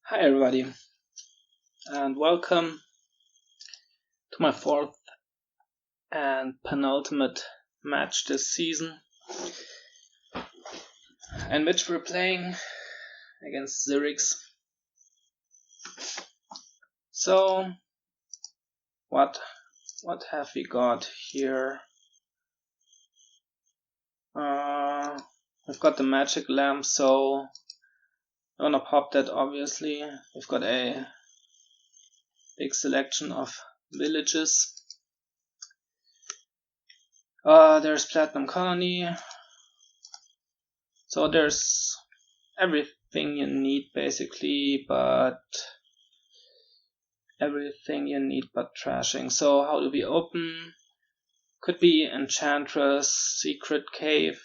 Hi everybody, and welcome to my fourth and penultimate match this season, in which we're playing against xyrix. So, what have we got here? We've got the magic lamp, so I'm gonna pop that obviously. We've got a big selection of villages. There's Platinum Colony. So there's everything you need basically, but everything you need but trashing. So how do we open? Could be Enchantress, Secret Cave.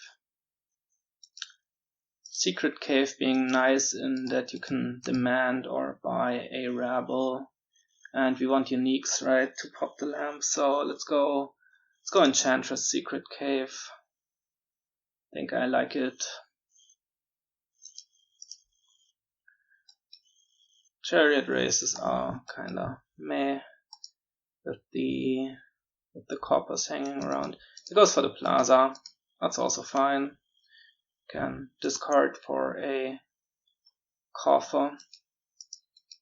Secret Cave being nice in that you can demand or buy a rabble. And we want uniques, right, to pop the lamp. So let's go Enchantress, Secret Cave. I think I like it. Chariot races are kinda meh with the coppers hanging around. It goes for the plaza. That's also fine. Can discard for a coffer.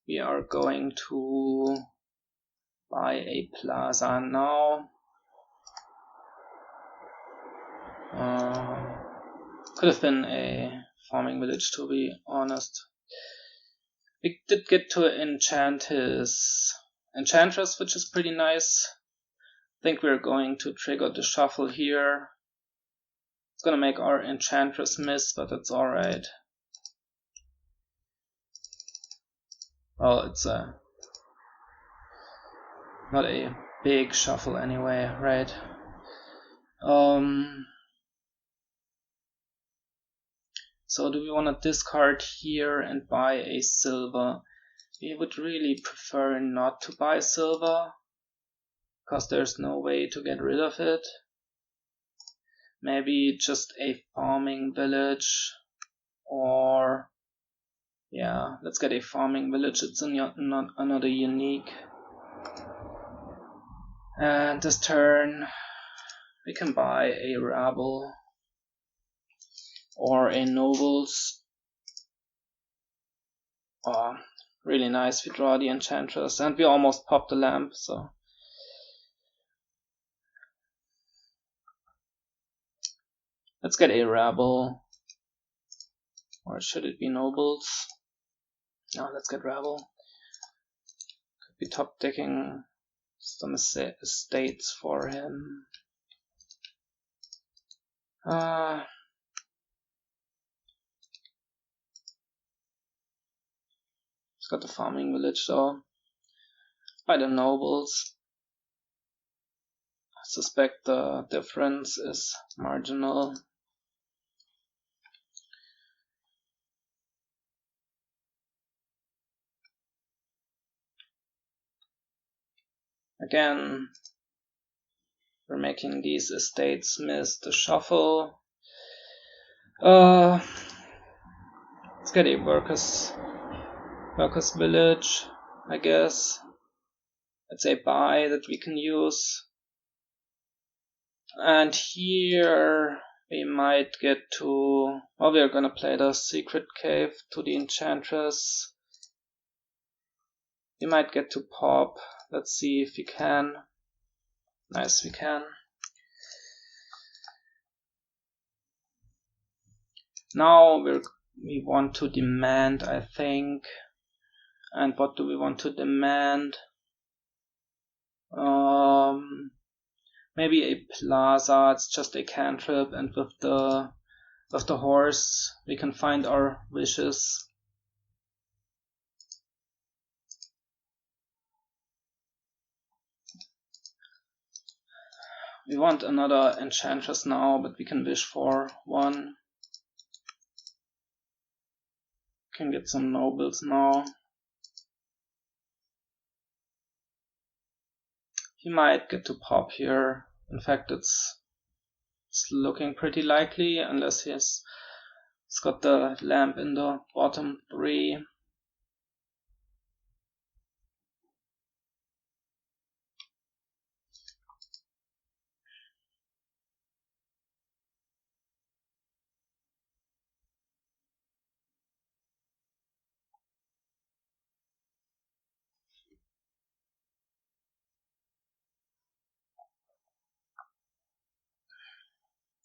We are going to buy a plaza now. Could have been a farming village, to be honest. We did get to enchant his Enchantress, which is pretty nice. I think we're going to trigger the shuffle here. It's gonna make our Enchantress miss, but that's alright. Well, it's not a big shuffle anyway, right? So do we want to discard here and buy a silver? We would really prefer not to buy silver, because there's no way to get rid of it. Maybe just a farming village, or yeah, let's get a farming village. It's another unique. And this turn we can buy a rabble or a nobles. Oh, really nice. We draw the Enchantress and we almost popped the lamp, so let's get a rabble. Or should it be nobles? No, let's get rabble. Could be top decking some estates for him. He's got the farming village though. By the nobles. I suspect the difference is marginal. Again, we're making these estates miss the shuffle. Let's get a workers village, I guess. It's a buy that we can use. And here we might get to, well, we're gonna play the Secret Cave to the Enchantress. We might get to pop. Let's see if we can. Nice, we can. Now we want to demand, I think. And what do we want to demand? Maybe a plaza. It's just a cantrip, and with the horse we can find our wishes. We want another Enchantress now, but we can wish for one. Can get some nobles now. He might get to pop here. In fact, it's looking pretty likely, unless he's got the lamp in the bottom 3.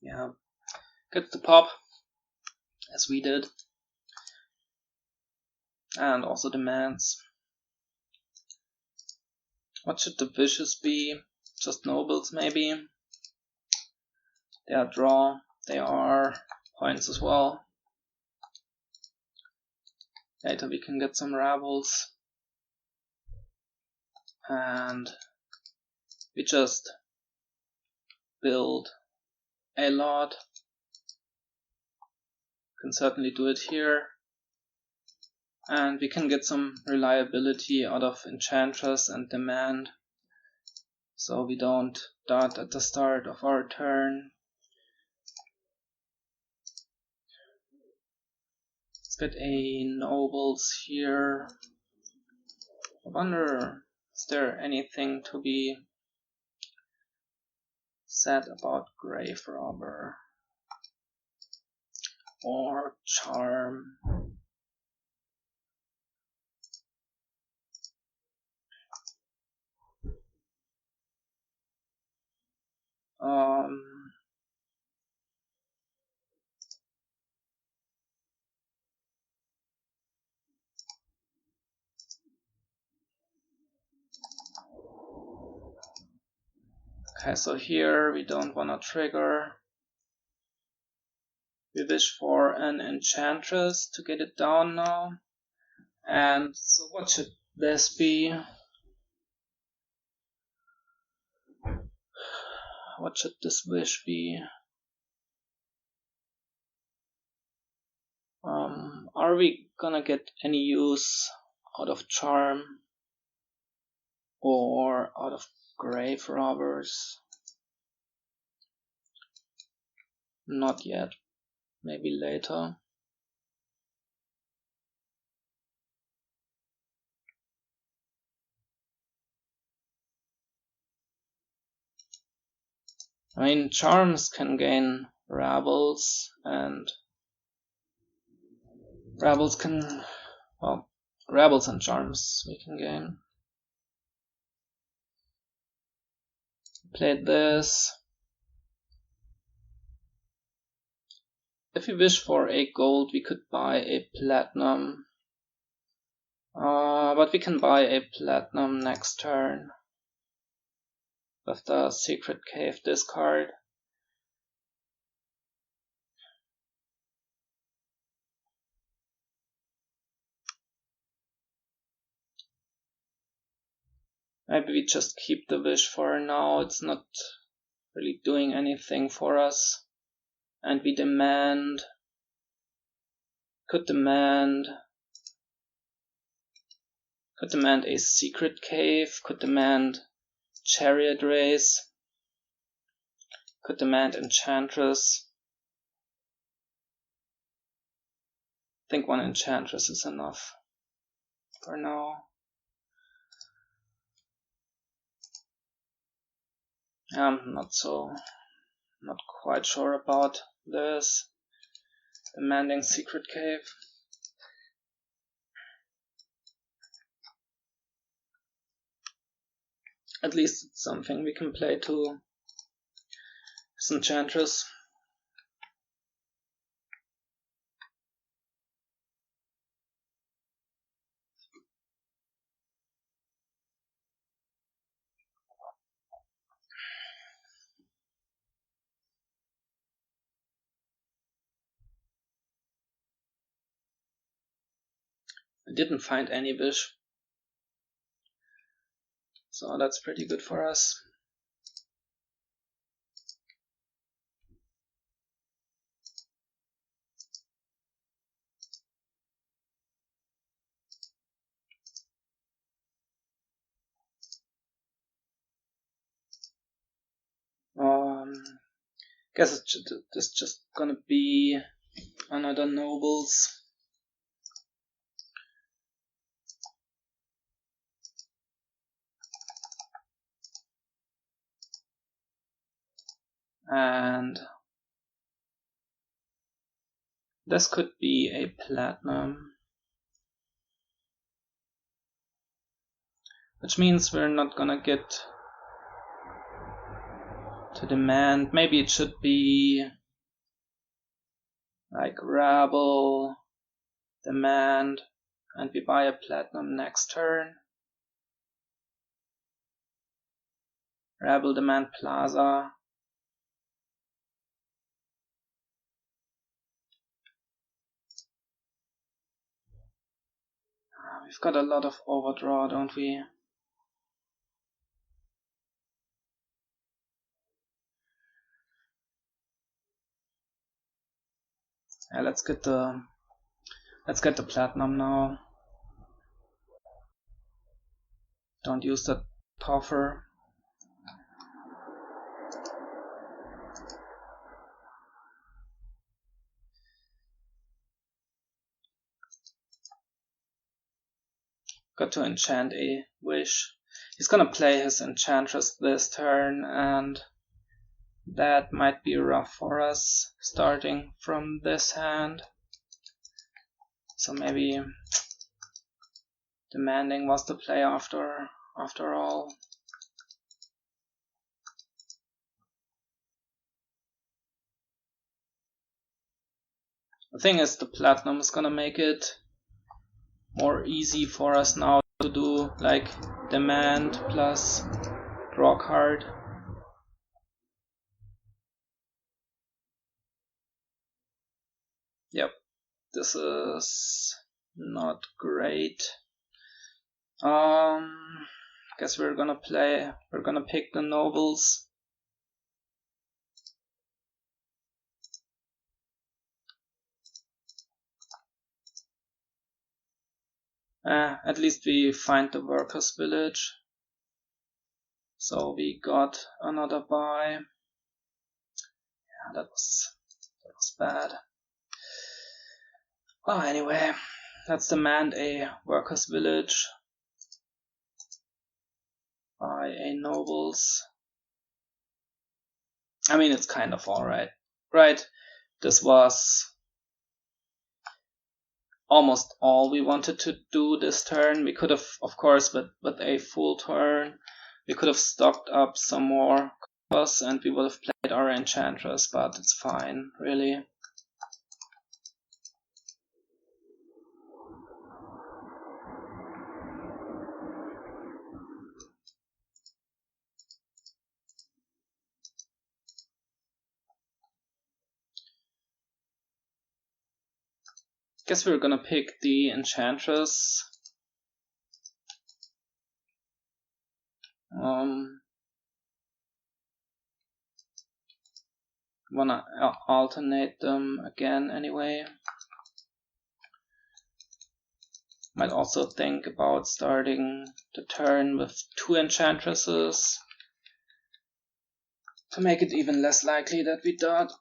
yeah, gets the pop, as we did, and also demands. What should the wishes be? Just nobles, maybe. They are draw, they are points as well. Later we can get some rebels. And we just build a lot. Can certainly do it here. And we can get some reliability out of Enchantress and Demand. So we don't dart at the start of our turn. Let's get a Nobles here. I wonder, is there anything to be said about Grave Robber or Charm? Okay, so here we don't want to trigger. We wish for an Enchantress to get it down now. And so what should this be? What should this wish be? Are we gonna get any use out of Charm or out of Grave Robbers? Not yet. Maybe later. I mean, Charms can gain Rebels, and Rebels can, well, Rebels and Charms we can gain. Played this. If we wish for a gold, we could buy a platinum. But we can buy a platinum next turn with the Secret Cave discard. Maybe we just keep the wish for now, it's not really doing anything for us. And we demand, could demand a Secret Cave, could demand Chariot Race, could demand Enchantress. I think one Enchantress is enough for now. I'm not quite sure about this. Demanding Secret Cave. At least it's something we can play to as Enchantress. I didn't find any wish, so that's pretty good for us. Guess it's just gonna be another Nobles. And this could be a platinum, which means we're not gonna get to demand. Maybe it should be like Rabble, Demand, and we buy a platinum next turn. Rabble, Demand, Plaza. We've got a lot of overdraw, don't we? Yeah, let's get the platinum now. Don't use that toffer. Got to enchant a wish. He's gonna play his enchantress this turn, and that might be rough for us starting from this hand. So maybe Demanding was the play after all. The thing is, the platinum is gonna make it more easy for us now to do like Demand plus draw card. Yep, this is not great. Guess we're gonna pick the nobles. At least we find the workers' village. So we got another buy. Yeah, that was bad. Well, anyway, let's demand a workers' village. Buy a nobles. I mean, it's kind of alright. Right? This was almost all we wanted to do this turn. We could have, of course, with a full turn, we could have stocked up some more costs and we would have played our enchantress, but it's fine, really. Guess we're gonna pick the enchantress. Wanna alternate them again anyway. Might also think about starting the turn with 2 enchantresses to make it even less likely that we dot.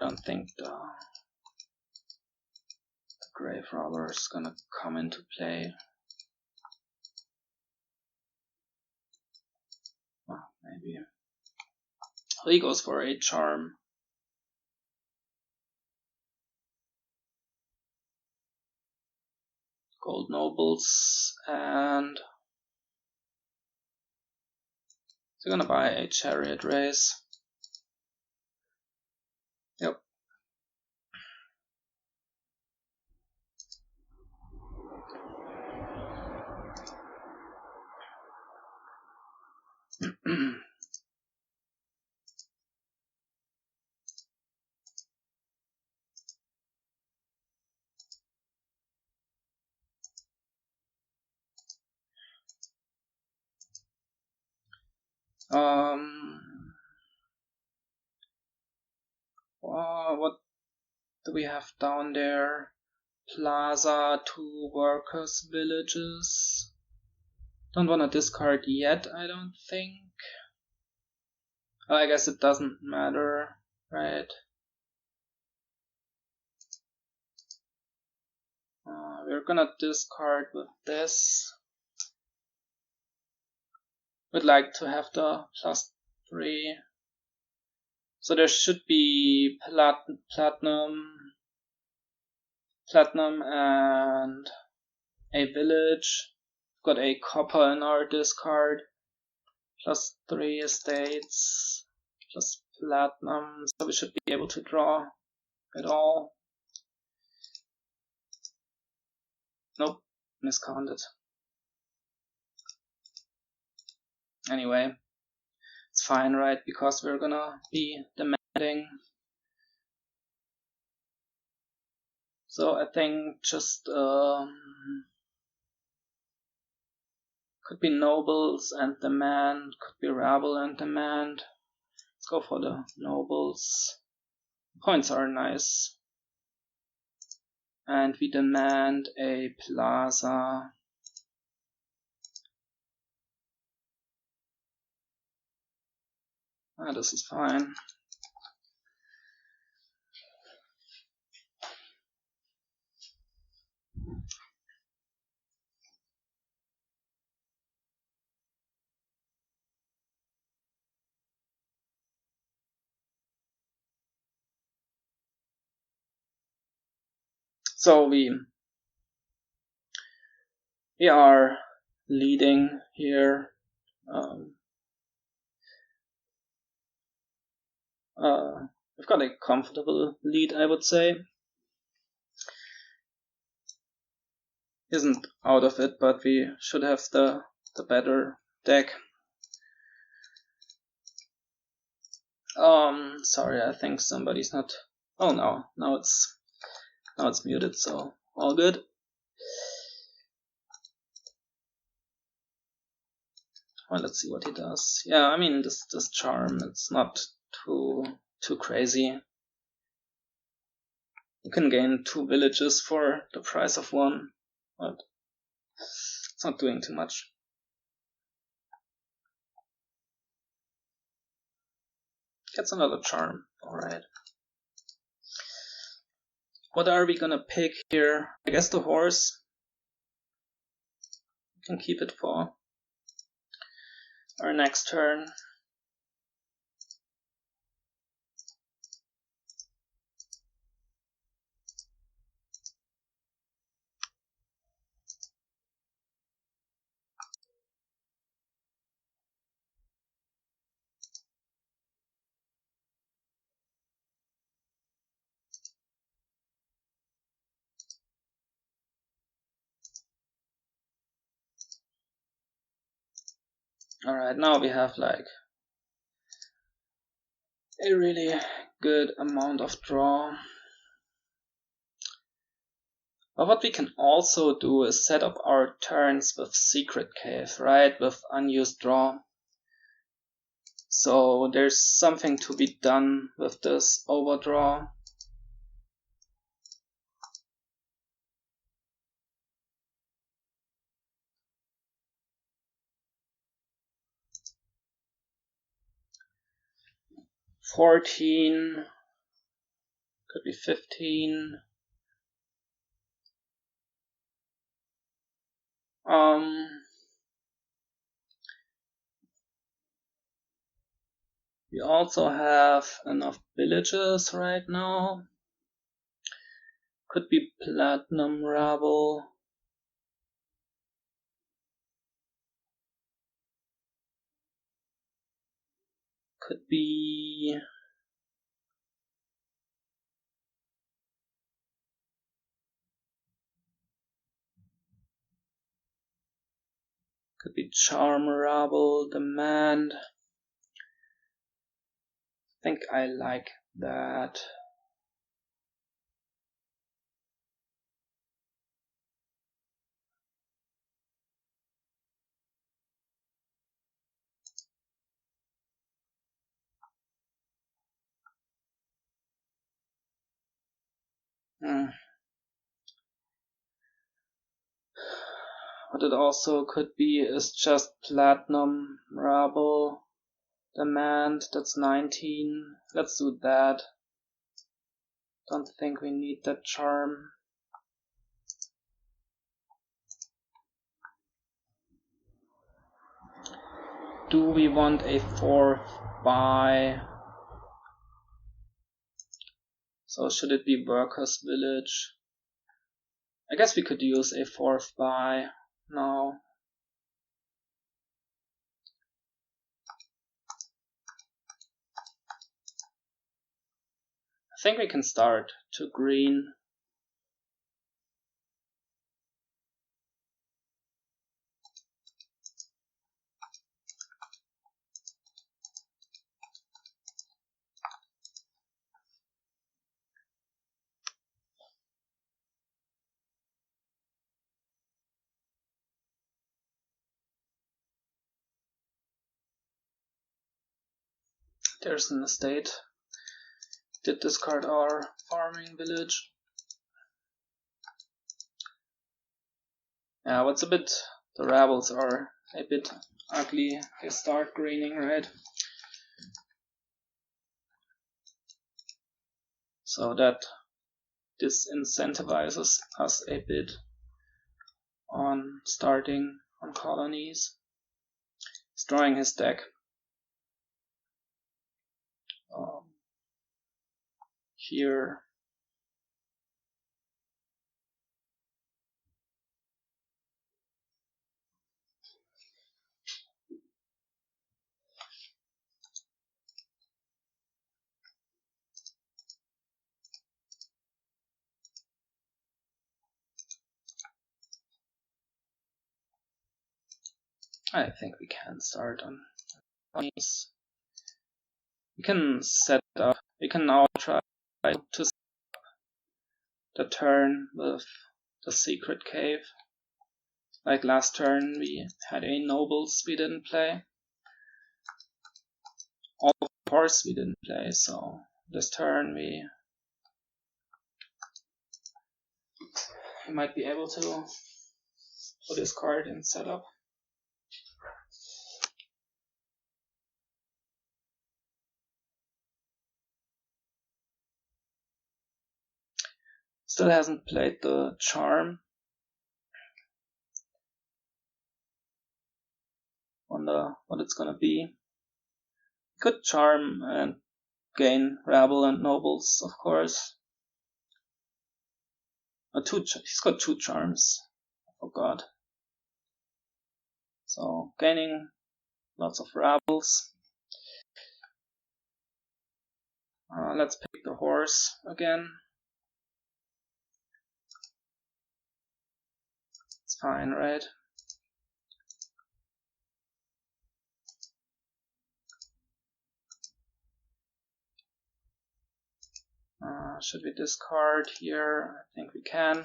I don't think the grave robber is gonna come into play. Well, maybe. He goes for a charm. Gold nobles, and he's gonna buy a chariot race. Yep. What do we have down there? Plaza, 2 workers' villages. Don't want to discard yet, I don't think. Well, I guess it doesn't matter, right? We're gonna discard with this. Would like to have the +3. So there should be platinum and a village. Got a copper in our discard. +3 estates. platinum, so we should be able to draw it all. Nope, miscounted. Anyway, it's fine, right? Because we're gonna be demanding. So I think just could be nobles and demand, could be rabble and demand. Let's go for the nobles. Points are nice. And we demand a plaza. This is fine. So we are leading here. We've got a comfortable lead, I would say. Isn't out of it, but we should have the better deck. Sorry, I think somebody's not. Oh no, now it's muted, so all good. Well, let's see what he does. Yeah, I mean this charm, it's not too crazy. You can gain 2 villages for the price of 1, but it's not doing too much. Gets another charm, alright. What are we gonna pick here? I guess the horse. We can keep it for our next turn. Alright, now we have like a really good amount of draw. But what we can also do is set up our turns with Secret Cave, right? With unused draw. So there's something to be done with this overdraw. $14, could be $15. We also have enough villages right now. Could be platinum rabble. Could be charm rabble, demand. I think I like that. What it also could be is just platinum rabble demand. That's 19. Let's do that. Don't think we need that charm. Do we want a 4th buy? So should it be Workers Village? I guess we could use a 4th buy now. think we can start to green. There's an estate. Did discard our farming village. Yeah, what's a bit, the rebels are a bit ugly. They start greening, right? So that disincentivizes us a bit on starting on colonies. Destroying his deck. Here. I think we can start on colonies. We can set up, we can now try to set up the turn with the secret cave. Like last turn we had a nobles we didn't play. All of course we didn't play, so this turn we might be able to put this card in setup. Still hasn't played the charm. Wonder what it's gonna be. Could charm and gain rabble and nobles, of course. He's got 2 charms. I forgot. So gaining lots of rabbles. Let's pick the horse again. It's fine, right? Should we discard here? I think we can.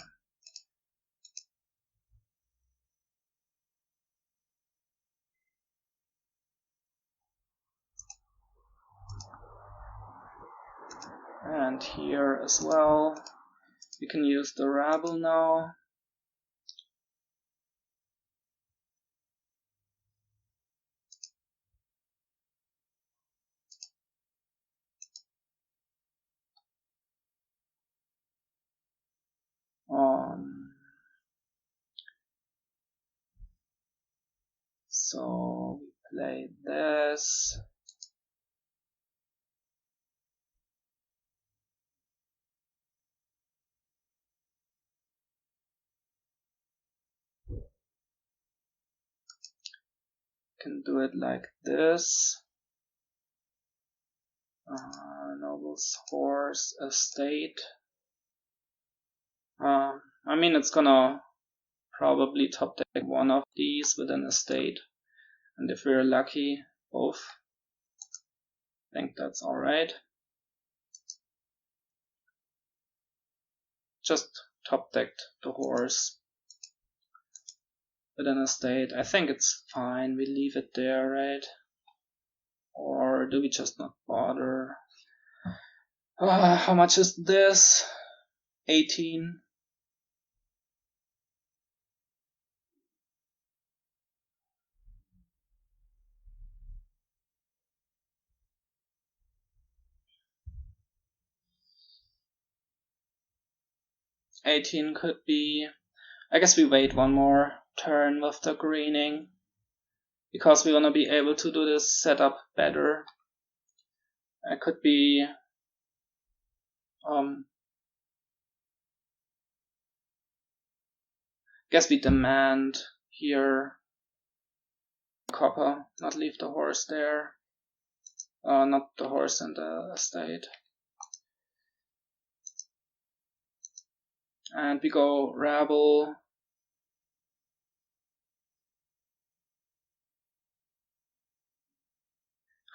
And here as well. We can use the rabble now. So we play this. Can do it like this. Noble's horse, estate. I mean, it's gonna probably top deck one of these with an estate, and if we're lucky, both. I think that's alright. Just top decked the horse with an estate. I think it's fine. We leave it there, right? Or do we just not bother? How much is this? 18. Could be. I guess we wait one more turn with the greening, because we want to be able to do this setup better. It could be guess we demand here copper, not leave the horse there. Not the horse and the estate. And we go rabble.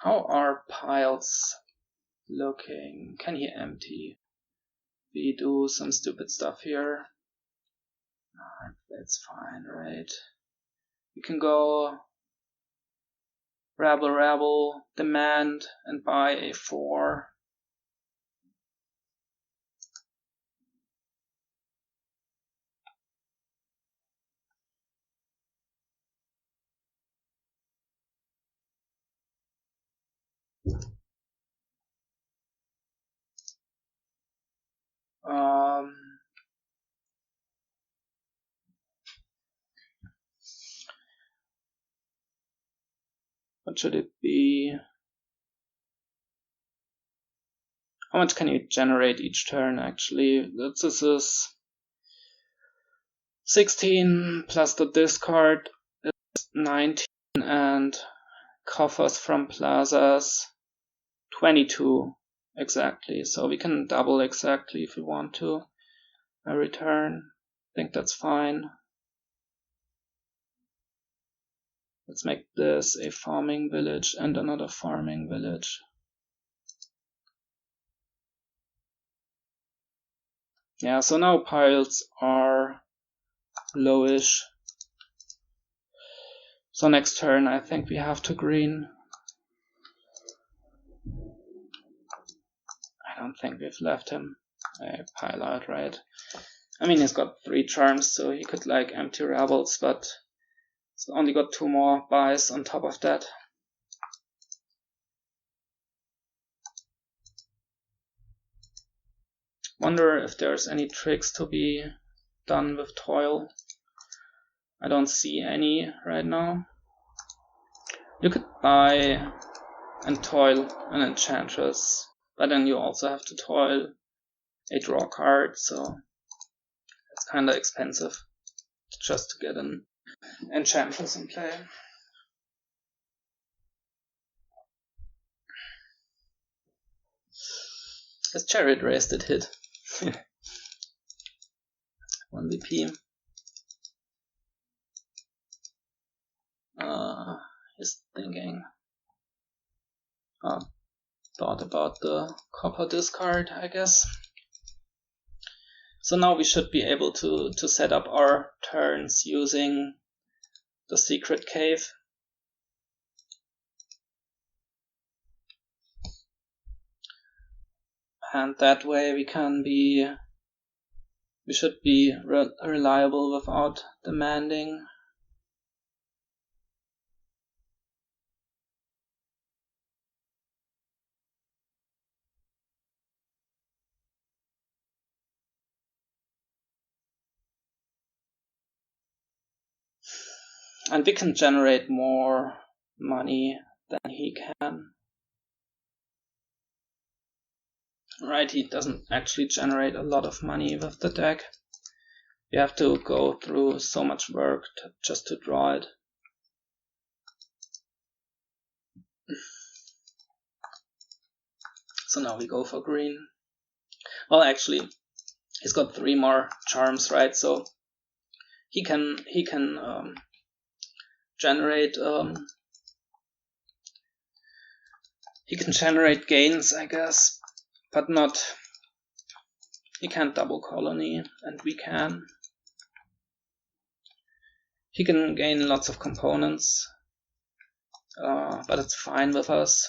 How are piles looking? Can he empty? We do some stupid stuff here. That's fine, right? We can go rabble, demand, and buy a 4. What should it be? How much can you generate each turn actually? This is 16 plus the discard is 19 and coffers from plazas 22 exactly. So we can double exactly if we want to every turn. I think that's fine. Let's make this a farming village and another farming village. Yeah, so now piles are lowish. So next turn I think we have to green. I don't think we've left him a pile outright. I mean, he's got 3 charms, so he could like empty rebels, but he's only got 2 more buys on top of that. Wonder if there's any tricks to be done with toil. I don't see any right now. You could buy and toil an enchantress, but then you also have to toil a draw card, so it's kinda expensive just to get an enchantress in play. His chariot race did hit. 1 VP. He's thinking. Thought about the copper discard, I guess. So now we should be able to set up our turns using the secret cave. And that way we should be reliable without demanding. And we can generate more money than he can. Right, he doesn't actually generate a lot of money with the deck. You have to go through so much work just to draw it. So now we go for green. Well, actually, he's got 3 more charms, right? So he can generate gains, I guess, but not. He can't double colony, and we can. He can gain lots of components, but it's fine with us.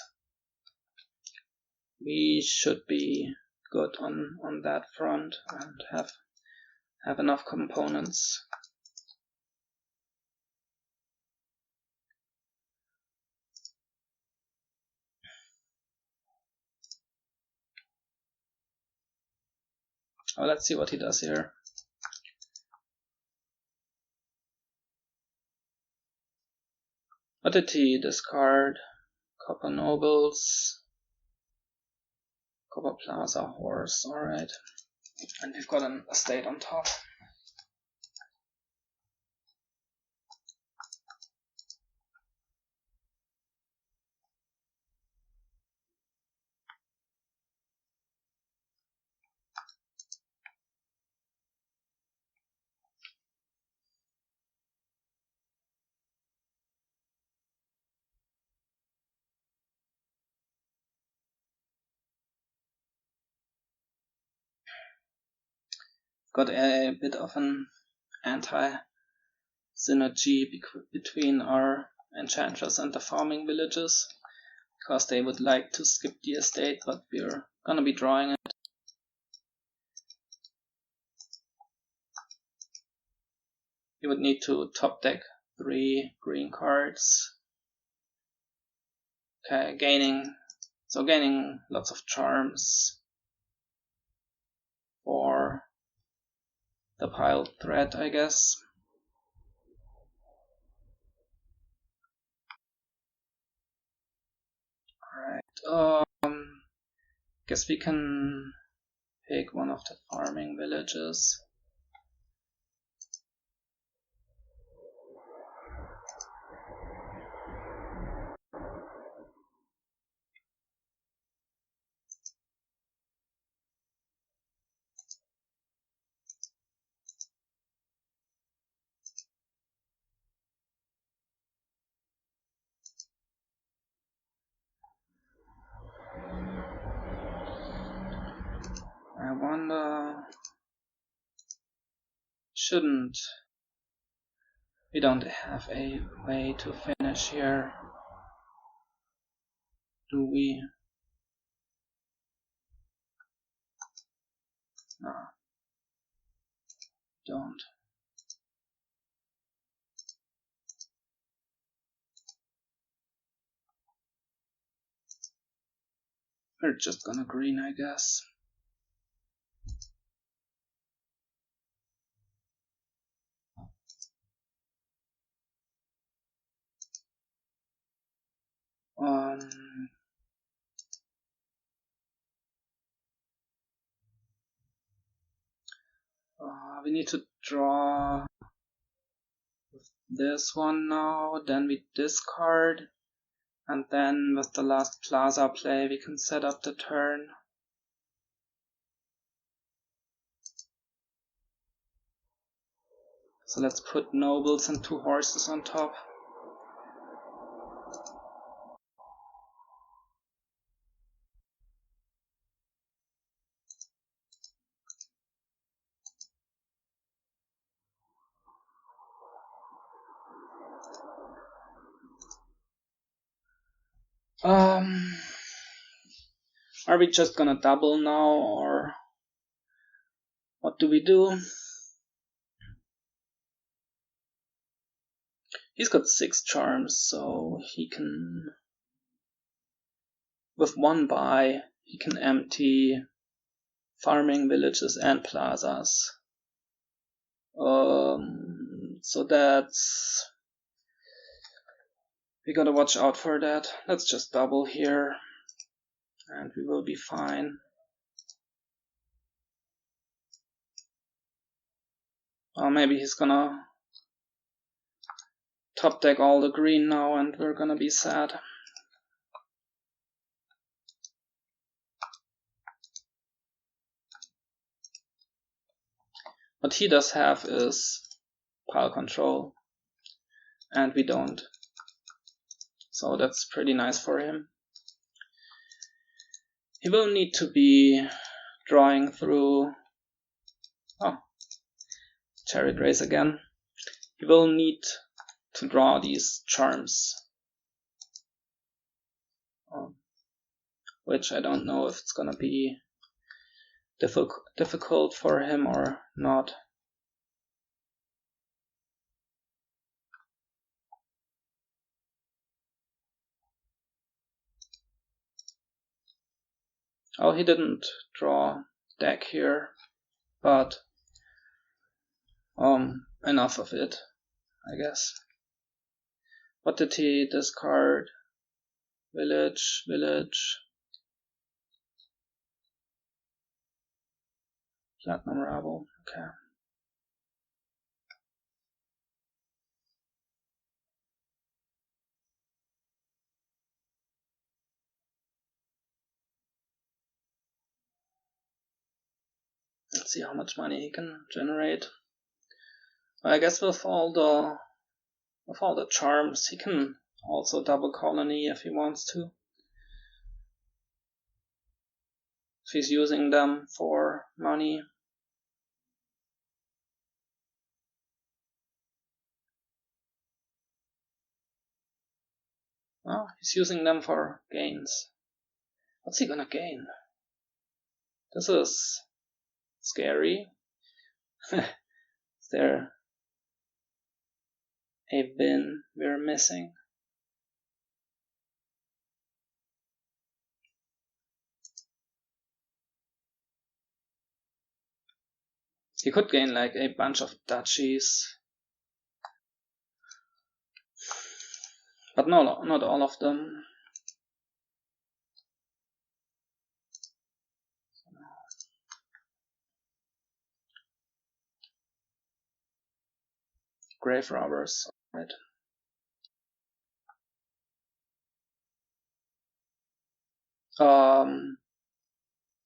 We should be good on that front and have enough components. Oh, let's see what he does here. What did he discard? Copper nobles, copper plaza, horse. All right, and we've got an estate on top. got a bit of an anti-synergy between our enchanters and the farming villages, because they would like to skip the estate, but we're gonna be drawing it. You would need to top deck 3 green cards. Okay, gaining lots of charms for the piled threat, I guess. Alright, guess we can pick one of the farming villages. I wonder, we don't have a way to finish here, do we? No, don't. We're just gonna green, I guess. We need to draw this one now, then we discard, and then with the last plaza play we can set up the turn. So let's put nobles and 2 horses on top. Are we just gonna double now, or what do we do? He's got 6 charms, so he can, with 1 buy, he can empty farming villages and plazas. So that's, we gotta watch out for that. Let's just double here, and we will be fine. Or maybe he's gonna top deck all the green now, and we're gonna be sad. What he does have is pile control, and we don't. So that's pretty nice for him. He will need to be drawing through... Oh, Cherry Grace again. He will need to draw these charms, which I don't know if it's gonna be difficult for him or not. Oh, he didn't draw deck here, but enough of it, I guess. What did he discard? Village. Platinum Rabble, okay. Let's see how much money he can generate. I guess with all the charms, he can also double colony if he wants to. If he's using them for money. Oh, he's using them for gains. What's he gonna gain? This is scary. Is there a win we're missing? He could gain like a bunch of duchies. But no, not all of them. Grave robbers, right?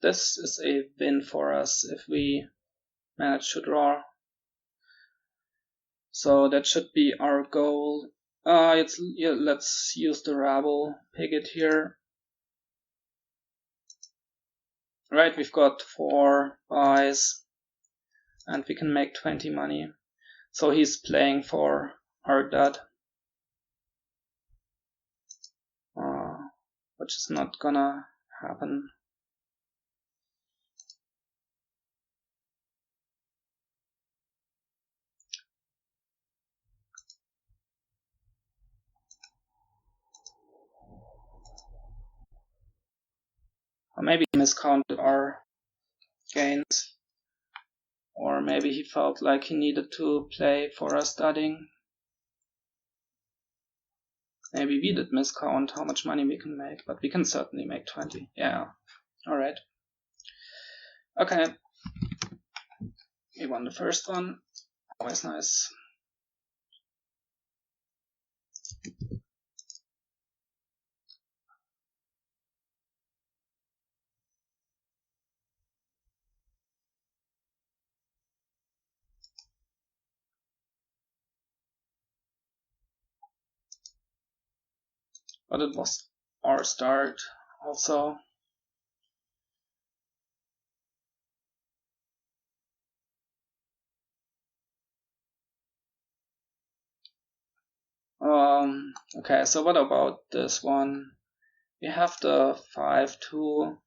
This is a win for us if we manage to draw. So that should be our goal. Let's use the rabble, pick it here. Right, we've got 4 buys and we can make 20 money. So he's playing for our dud. Which is not gonna happen. Or maybe he miscounted our gains. Or maybe he felt like he needed to play for us studying. Maybe we did miscount how much money we can make, but we can certainly make 20. Yeah. Alright. Okay. We won the first one. Always nice. But it was our start also. Okay, so what about this one? We have the 5-2,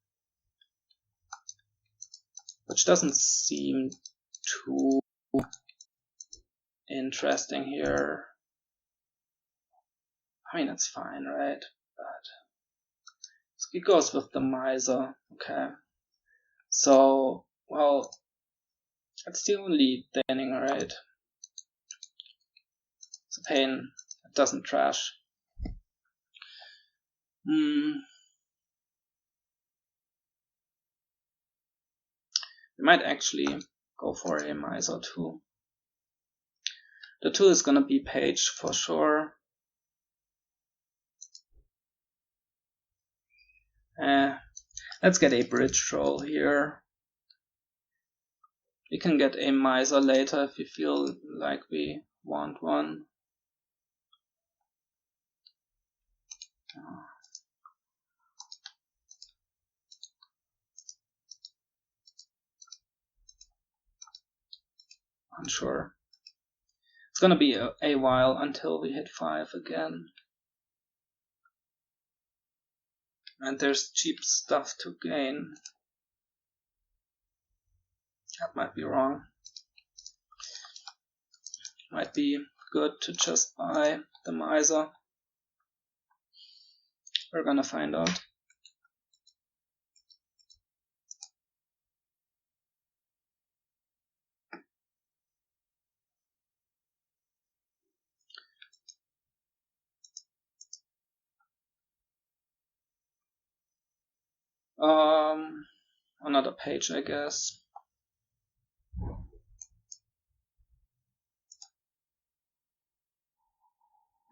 which doesn't seem too interesting here. I mean, it's fine, right? But it goes with the miser. Okay. So, well, it's the only thing, right? It's a pain. It doesn't trash. We might actually go for a miser too. The 2 is gonna be page for sure. Let's get a bridge troll here. We can get a miser later if we feel like we want one. Unsure. It's gonna be a while until we hit 5 again. And there's cheap stuff to gain. That might be wrong. Might be good to just buy the miser. We're gonna find out. Another page, I guess.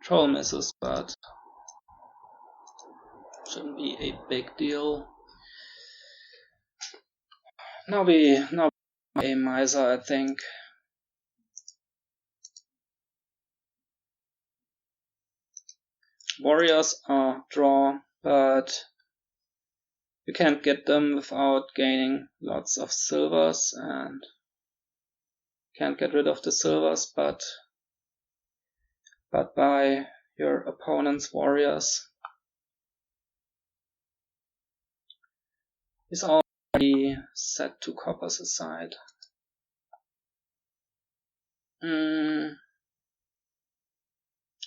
Troll misses, but shouldn't be a big deal. Now a miser, I think. Warriors are draw, but you can't get them without gaining lots of silvers, and can't get rid of the silvers, but by your opponent's warriors. He's already set 2 coppers aside.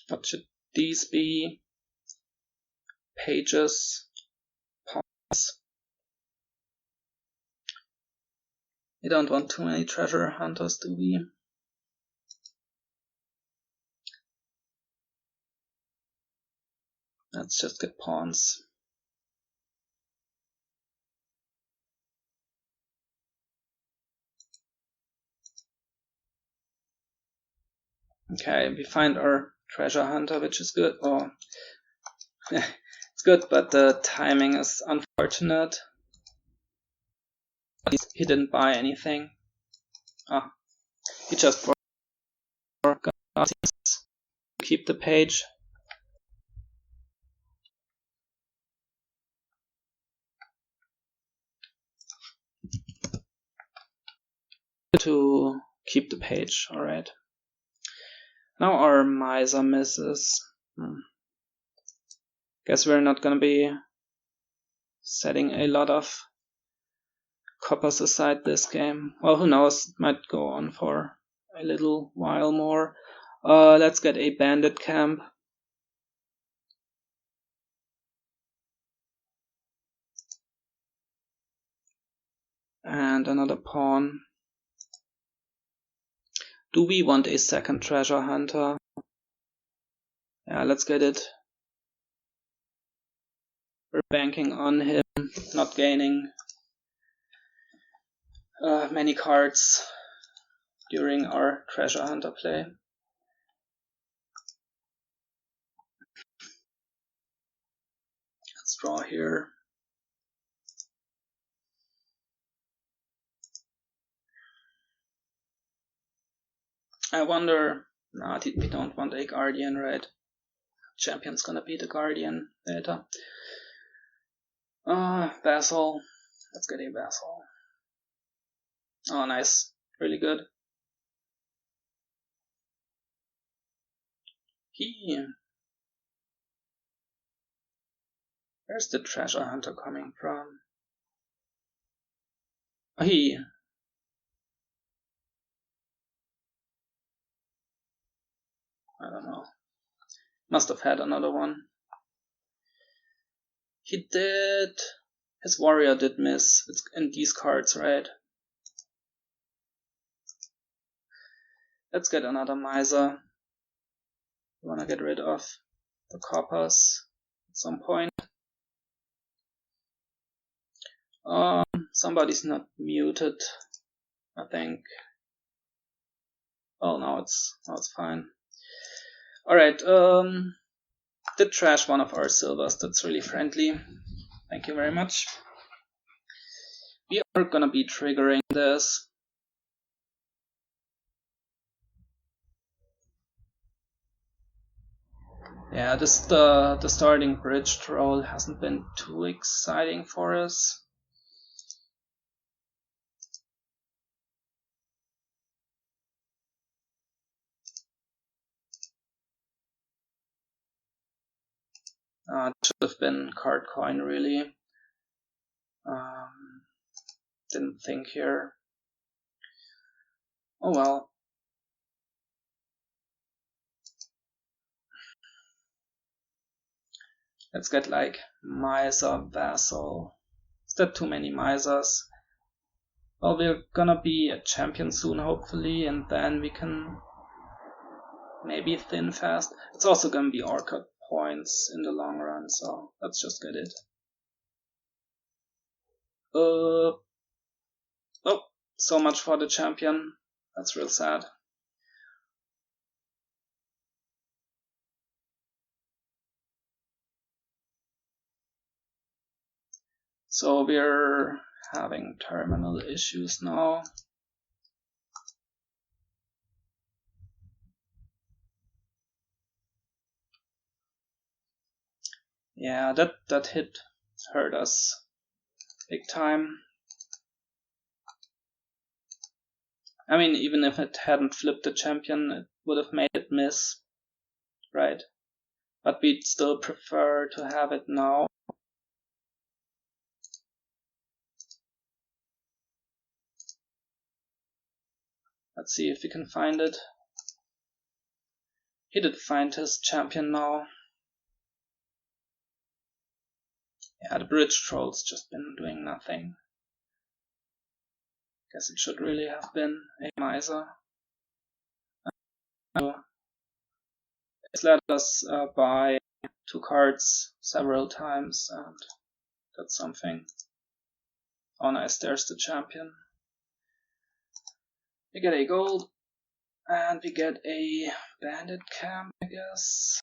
What should these be? Pages, pawns. We don't want too many treasure hunters, do we? Let's just get pawns. Okay, we find our treasure hunter, which is good. Oh, it's good, but the timing is unfortunate. At least he didn't buy anything. Ah, he just forgot to keep the page. To keep the page, alright. Now our miser misses. Guess we're not gonna be setting a lot of coppers aside this game. Well, who knows, might go on for a little while more. Let's get a bandit camp. And another pawn. Do we want a second treasure hunter? Yeah, let's get it. We're banking on him not gaining many cards during our treasure hunter play. Let's draw here. I wonder, no, we don't want a guardian, right? Champion's gonna be the guardian later. Vassal. Let's get a vassal. Oh, nice. Really good. Where's the treasure hunter coming from? I don't know. Must have had another one. He did. His warrior did miss. It's in these cards, right? Let's get another miser. We wanna get rid of the coppers at some point. Somebody's not muted, I think. Oh, now it's fine. Alright, did trash one of our silvers. That's really friendly. Thank you very much. We are gonna be triggering this. Yeah, the starting bridge troll hasn't been too exciting for us. It should have been card coin, really. Didn't think here. Oh well. Let's get like miser, vassal. Is that too many misers? Well, we're gonna be a champion soon, hopefully, and then we can maybe thin fast. It's also gonna be orchid points in the long run, so let's just get it. Oh, so much for the champion. That's real sad. So we're having terminal issues now. Yeah, that hit hurt us big time. I mean, even if it hadn't flipped the champion, it would have made it miss, right? but we'd still prefer to have it now. Let's see if we can find it. He did find his champion now. Yeah, the bridge troll's just been doing nothing. Guess it should really have been a miser. It's let us buy 2 cards several times, and that's something. Oh nice, there's the champion. We get a gold, and we get a bandit camp, I guess.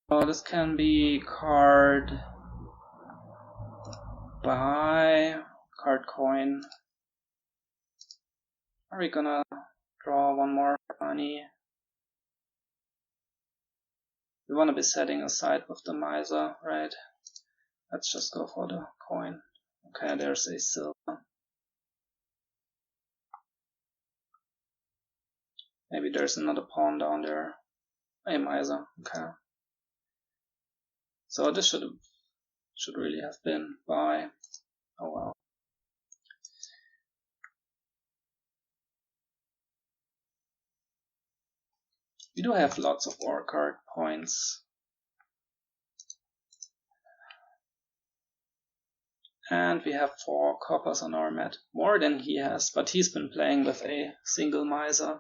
Oh, this can be card buy, card coin. Are we gonna draw one more money? We wanna be setting aside with the miser, right? Let's just go for the coin. Okay, there's a silver. Maybe there's another pawn down there. A miser, okay. So this should really have been buy. Oh well. We do have lots of war card points. And we have 4 coppers on our mat. More than he has, but he's been playing with a single miser.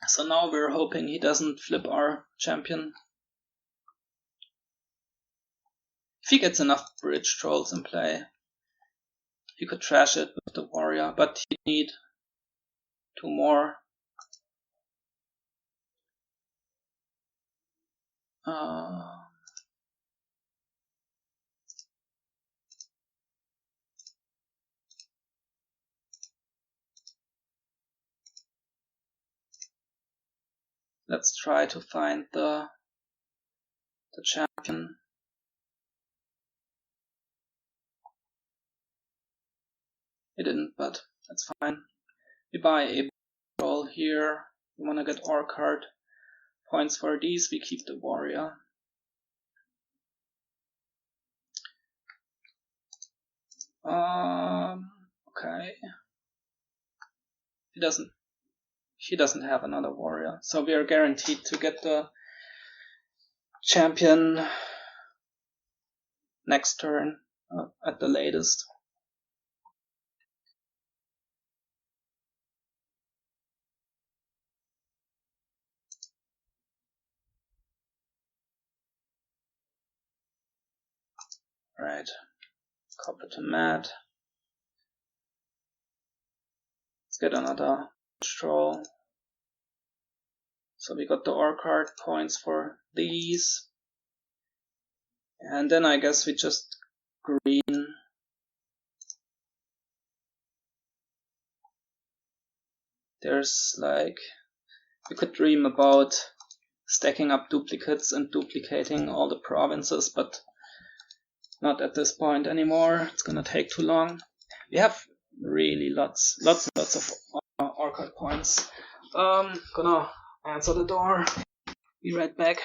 So now we're hoping he doesn't flip our champion. If he gets enough bridge trolls in play, he could trash it with the warrior, but he'd need 2 more. Let's try to find the champion. He didn't, but that's fine. We buy a troll here. We wanna get our card points for these. We keep the warrior. Okay. He doesn't have another warrior, so we are guaranteed to get the champion next turn at the latest. Right, copper to mat. Let's get another troll. So we got the ore card points for these. And then I guess we just green. There's like, we could dream about stacking up duplicates and duplicating all the provinces, but not at this point anymore. It's gonna take too long. We have really lots of ore card points. Gonna answer the door. Be right back.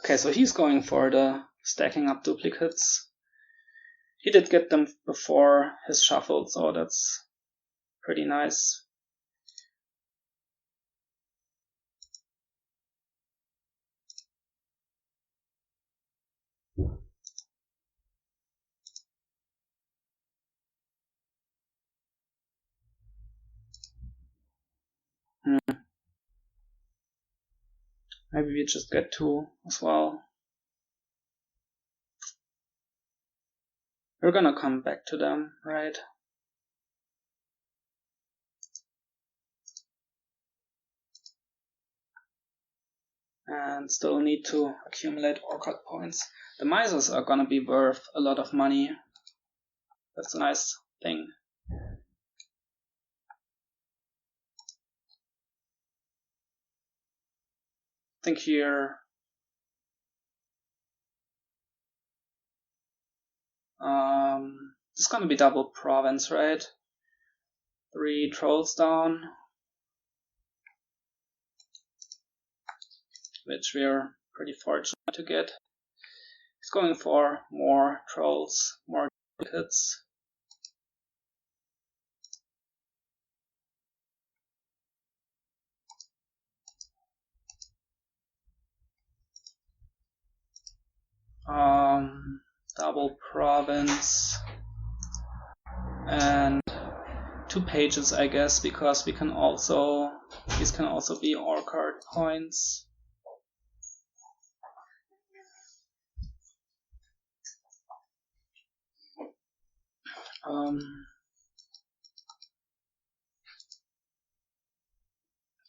Okay, so he's going for the stacking up duplicates. He did get them before his shuffle, so that's pretty nice. Maybe we just get 2 as well. We're gonna come back to them, right? And still need to accumulate orchard points. The misers are gonna be worth a lot of money. That's a nice thing. I think here it's gonna be double province, right? 3 trolls down, which we're pretty fortunate to get. He's going for more trolls, more duplicates. Double province and 2 pages, I guess, because these can also be orchard points.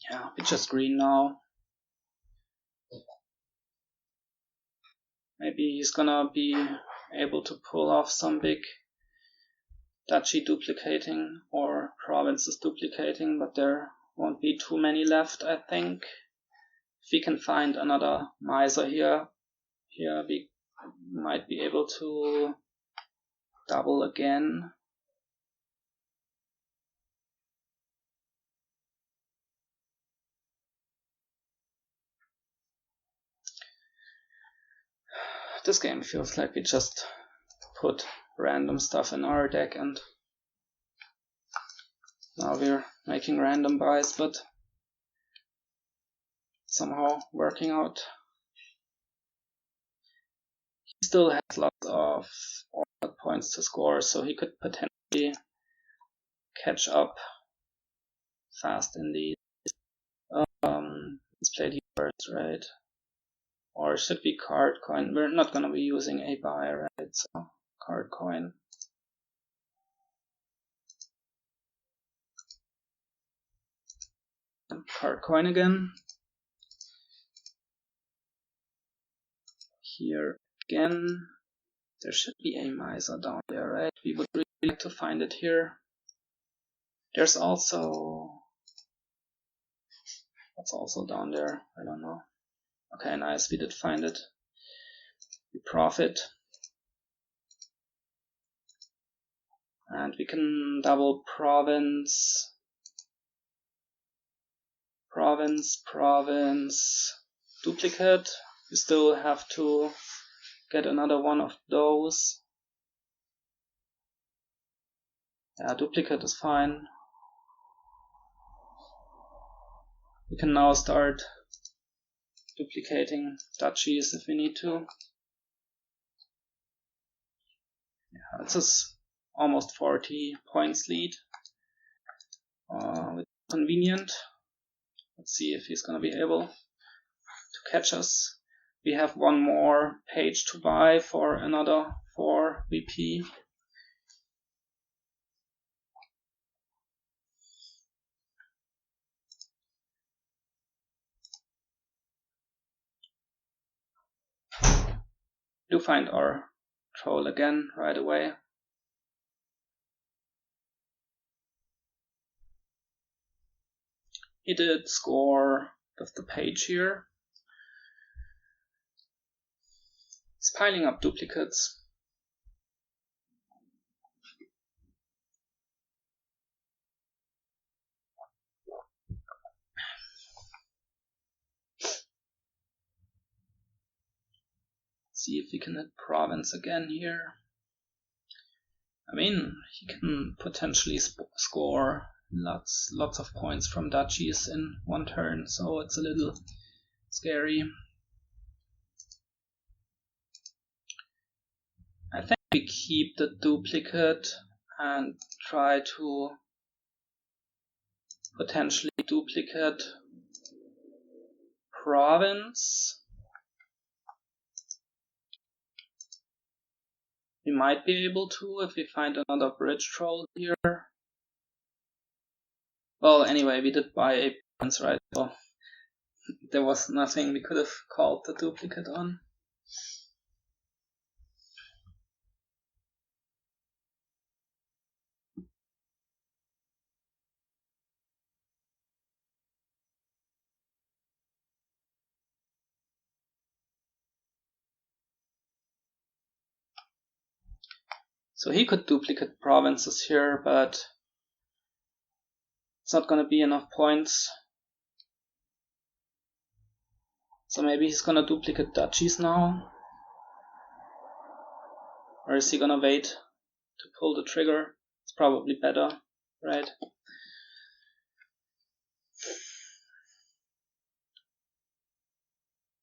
Yeah, we just green now. Maybe he's gonna be able to pull off some big duchy duplicating or provinces duplicating, but there won't be too many left, I think. If we can find another miser here we might be able to double again. This game feels like we just put random stuff in our deck and now we're making random buys, but somehow working out. He still has lots of points to score, so he could potentially catch up fast indeed. Let's play the first, right? Or should be card coin. We're not gonna be using a buy, right? So card coin. Card coin again. Here again. There should be a miser down there, right? We would really like to find it here. There's also... what's also down there? I don't know. Okay, nice, we did find it. We profit. And we can double province. Province, duplicate. You still have to get another one of those. Yeah, duplicate is fine. We can now start duplicating duchies if we need to. Yeah, this is almost 40 points lead. Convenient. Let's see if he's gonna be able to catch us. We have one more page to buy for another 4 VP. Do find our troll again right away. He did score with the page here. He's piling up duplicates. See if we can hit province again here. I mean, he can potentially score lots of points from duchies in one turn, so it's a little scary. we keep the duplicate and try to potentially duplicate province. We might be able to if we find another bridge troll here. Well, anyway, we did buy a province, right? So there was nothing we could have called the duplicate on. So he could duplicate provinces here, but it's not gonna be enough points. So maybe he's gonna duplicate duchies now. Or is he gonna wait to pull the trigger? It's probably better, right?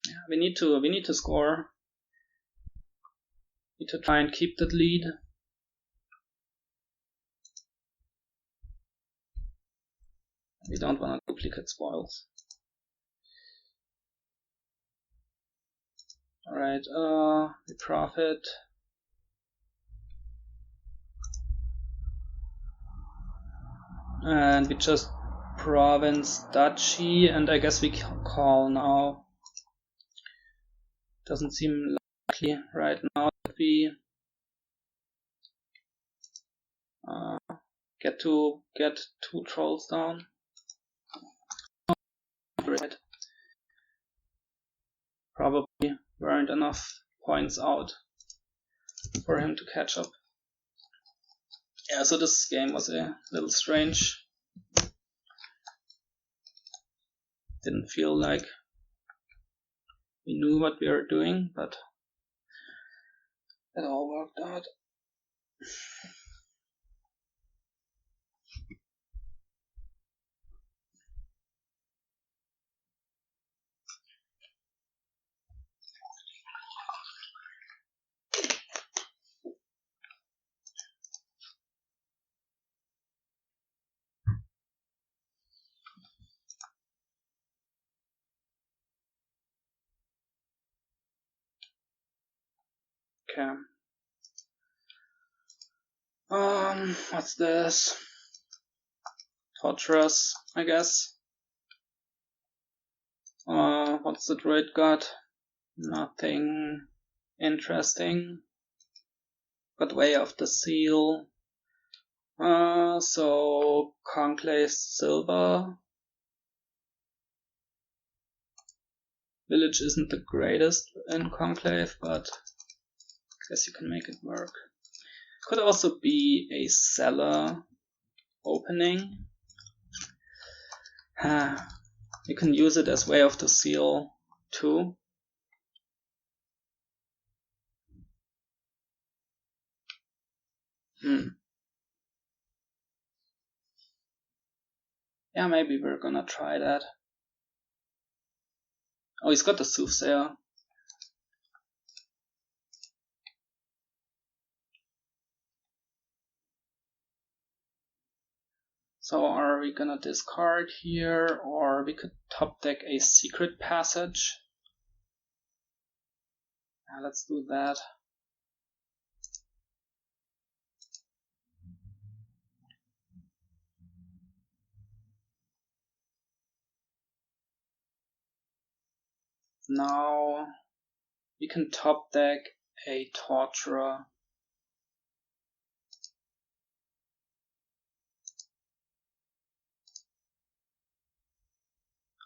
Yeah, we need to score. We need to try and keep that lead. We don't want to duplicate spoils. Alright, we profit. And we just province duchy, and I guess we call now. Doesn't seem likely right now that we get two trolls down. Right. Probably weren't enough points out for him to catch up. Yeah, so this game was a little strange. Didn't feel like we knew what we were doing, but it all worked out. Okay. What's this? Torturous, I guess. What's the druid got? Nothing interesting. Got Way of the Seal. So Conclave Silver. Village isn't the greatest in Conclave, but I guess you can make it work. Could also be a cellar opening. You can use it as Way of the Seal too. Yeah, maybe we're gonna try that. Oh, he's got the Soothsayer. So are we gonna discard here, or we could top deck a secret passage? Yeah, let's do that. Now we can top deck a Torturer.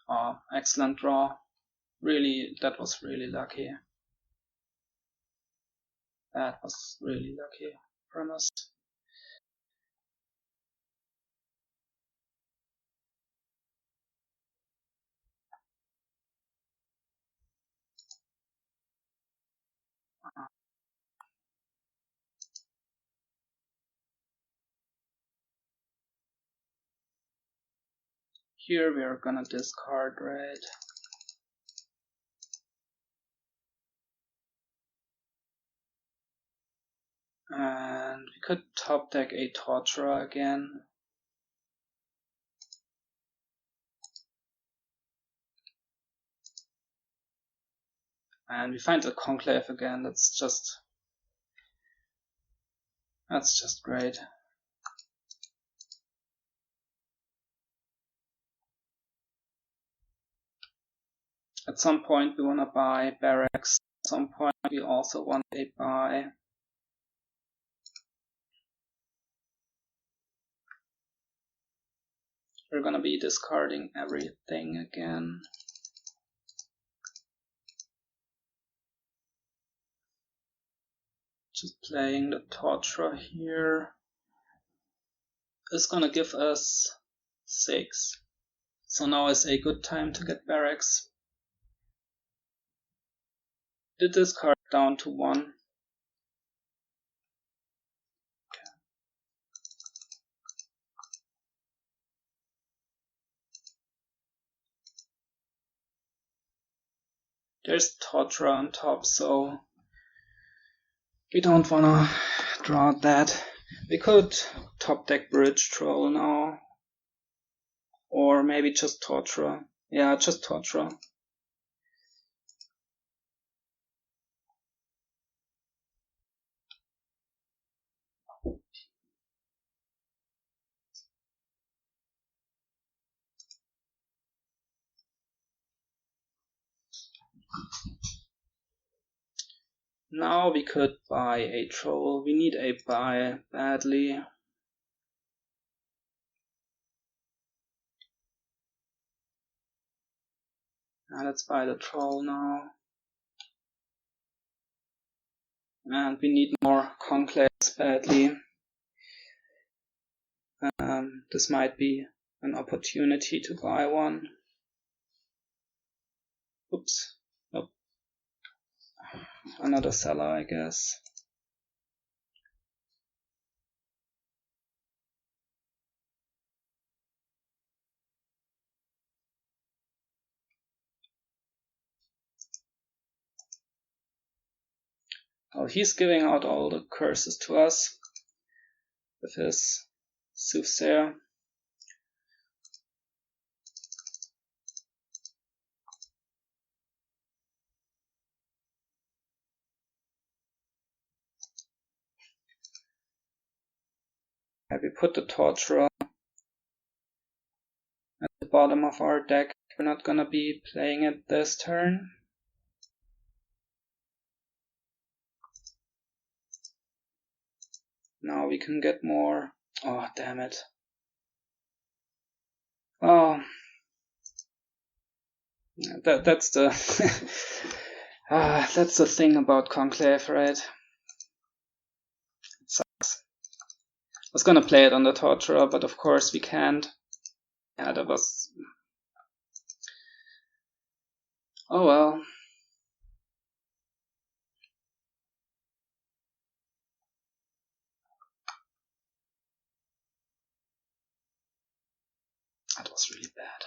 Oh, excellent draw. Really, that was really lucky. That was really lucky from us. Here we are gonna discard, right? And we could top deck a Torturer again. And we find the Conclave again. That's just great. At some point we want to buy barracks. At some point we also want a buy. We're gonna be discarding everything again. Just playing the Torturer here is gonna give us 6. So now is a good time to get barracks. Did this card down to 1. Okay. There's Torturer on top, so we don't wanna draw that. We could top deck Bridge Troll now. Or maybe just Torturer. Yeah, just Torturer. Now we could buy a Troll. We need a buy badly. Let's buy the Troll now. And we need more Conclaves badly. This might be an opportunity to buy one. Oops. Nope. Another seller, I guess. Oh, he's giving out all the curses to us with his Soothsayer. And we put the Torturer at the bottom of our deck. We're not gonna be playing it this turn. Now we can get more. Oh, damn it. Oh. That's the that's the thing about Conclave, right? It sucks. I was gonna play it on the Torturer, but of course we can't. Yeah, that was... Oh well. That was really bad.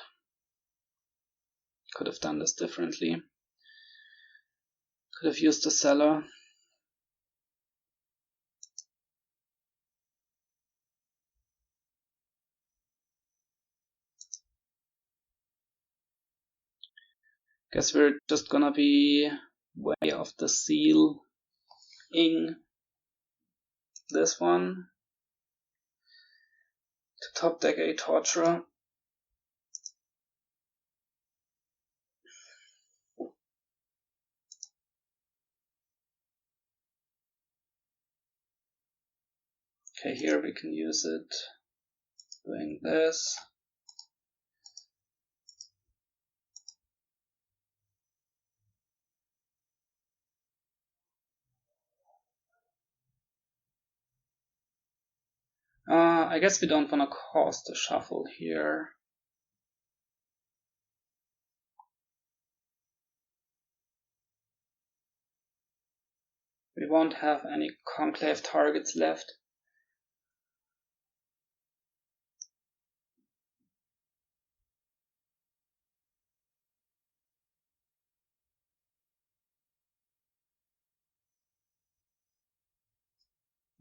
Could have done this differently. Could have used the seller. Guess we're just gonna be way off the ceiling this one to top deck a Torturer. Okay, here we can use it doing this. I guess we don't want to cause the shuffle here. We won't have any Conclave targets left.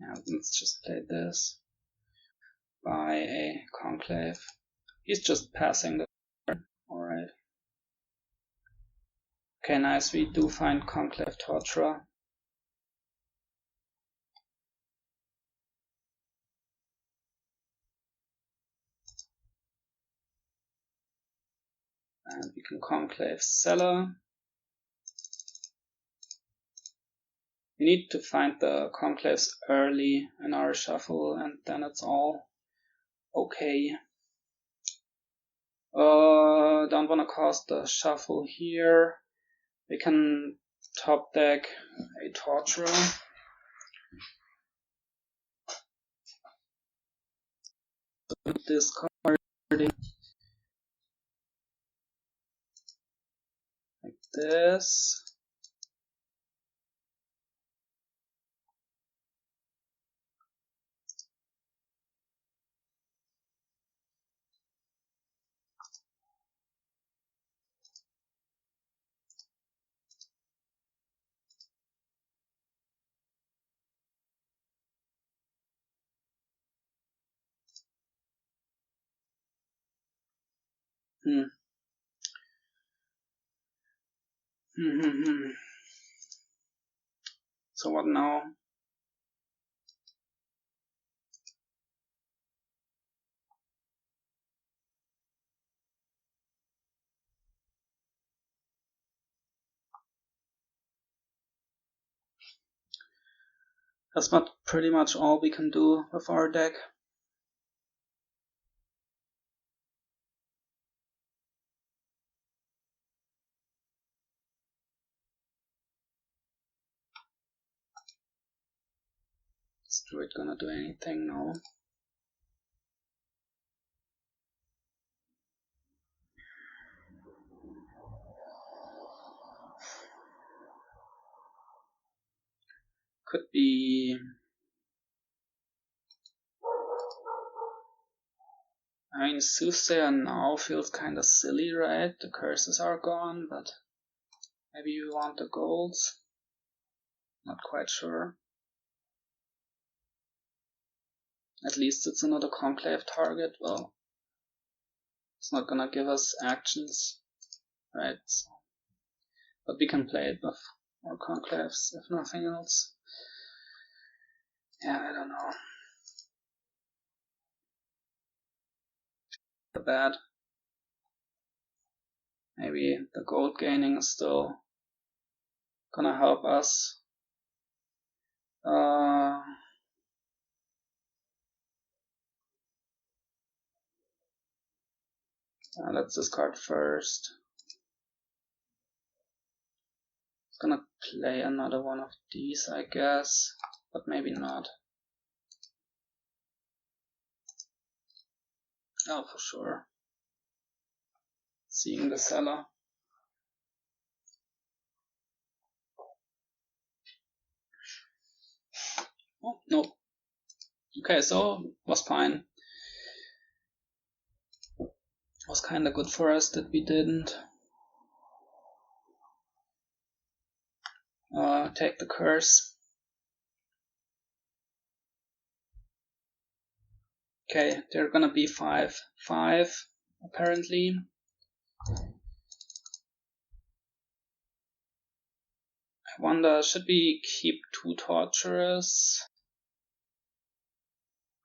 Yeah, let's just play this. By a Conclave. He's just passing the turn. Alright. Okay, nice. We do find Conclave Torturer. And we can Conclave Cellar. We need to find the Conclaves early in our shuffle, and then it's all okay. Don't want to cause the shuffle here. We can top deck a Torturer. Discarding like this. So what now? That's not pretty much all we can do with our deck. Is Druid gonna do anything? No. Could be. I mean, Soothsayer now feels kinda silly, right? The curses are gone, but maybe you want the golds. Not quite sure. At least it's another Conclave target. Well, it's not gonna give us actions, right? So, but we can play it with more Conclaves, if nothing else. Yeah, I don't know. Bad. Maybe the gold gaining is still gonna help us. Let's discard first. It's gonna play another one of these, I guess, but maybe not. Oh, for sure. Seeing the cellar. Oh, no. Okay, so was fine. Was kinda good for us that we didn't take the curse. Okay, they're gonna be 5/5 apparently. I wonder, should we keep 2 torturers?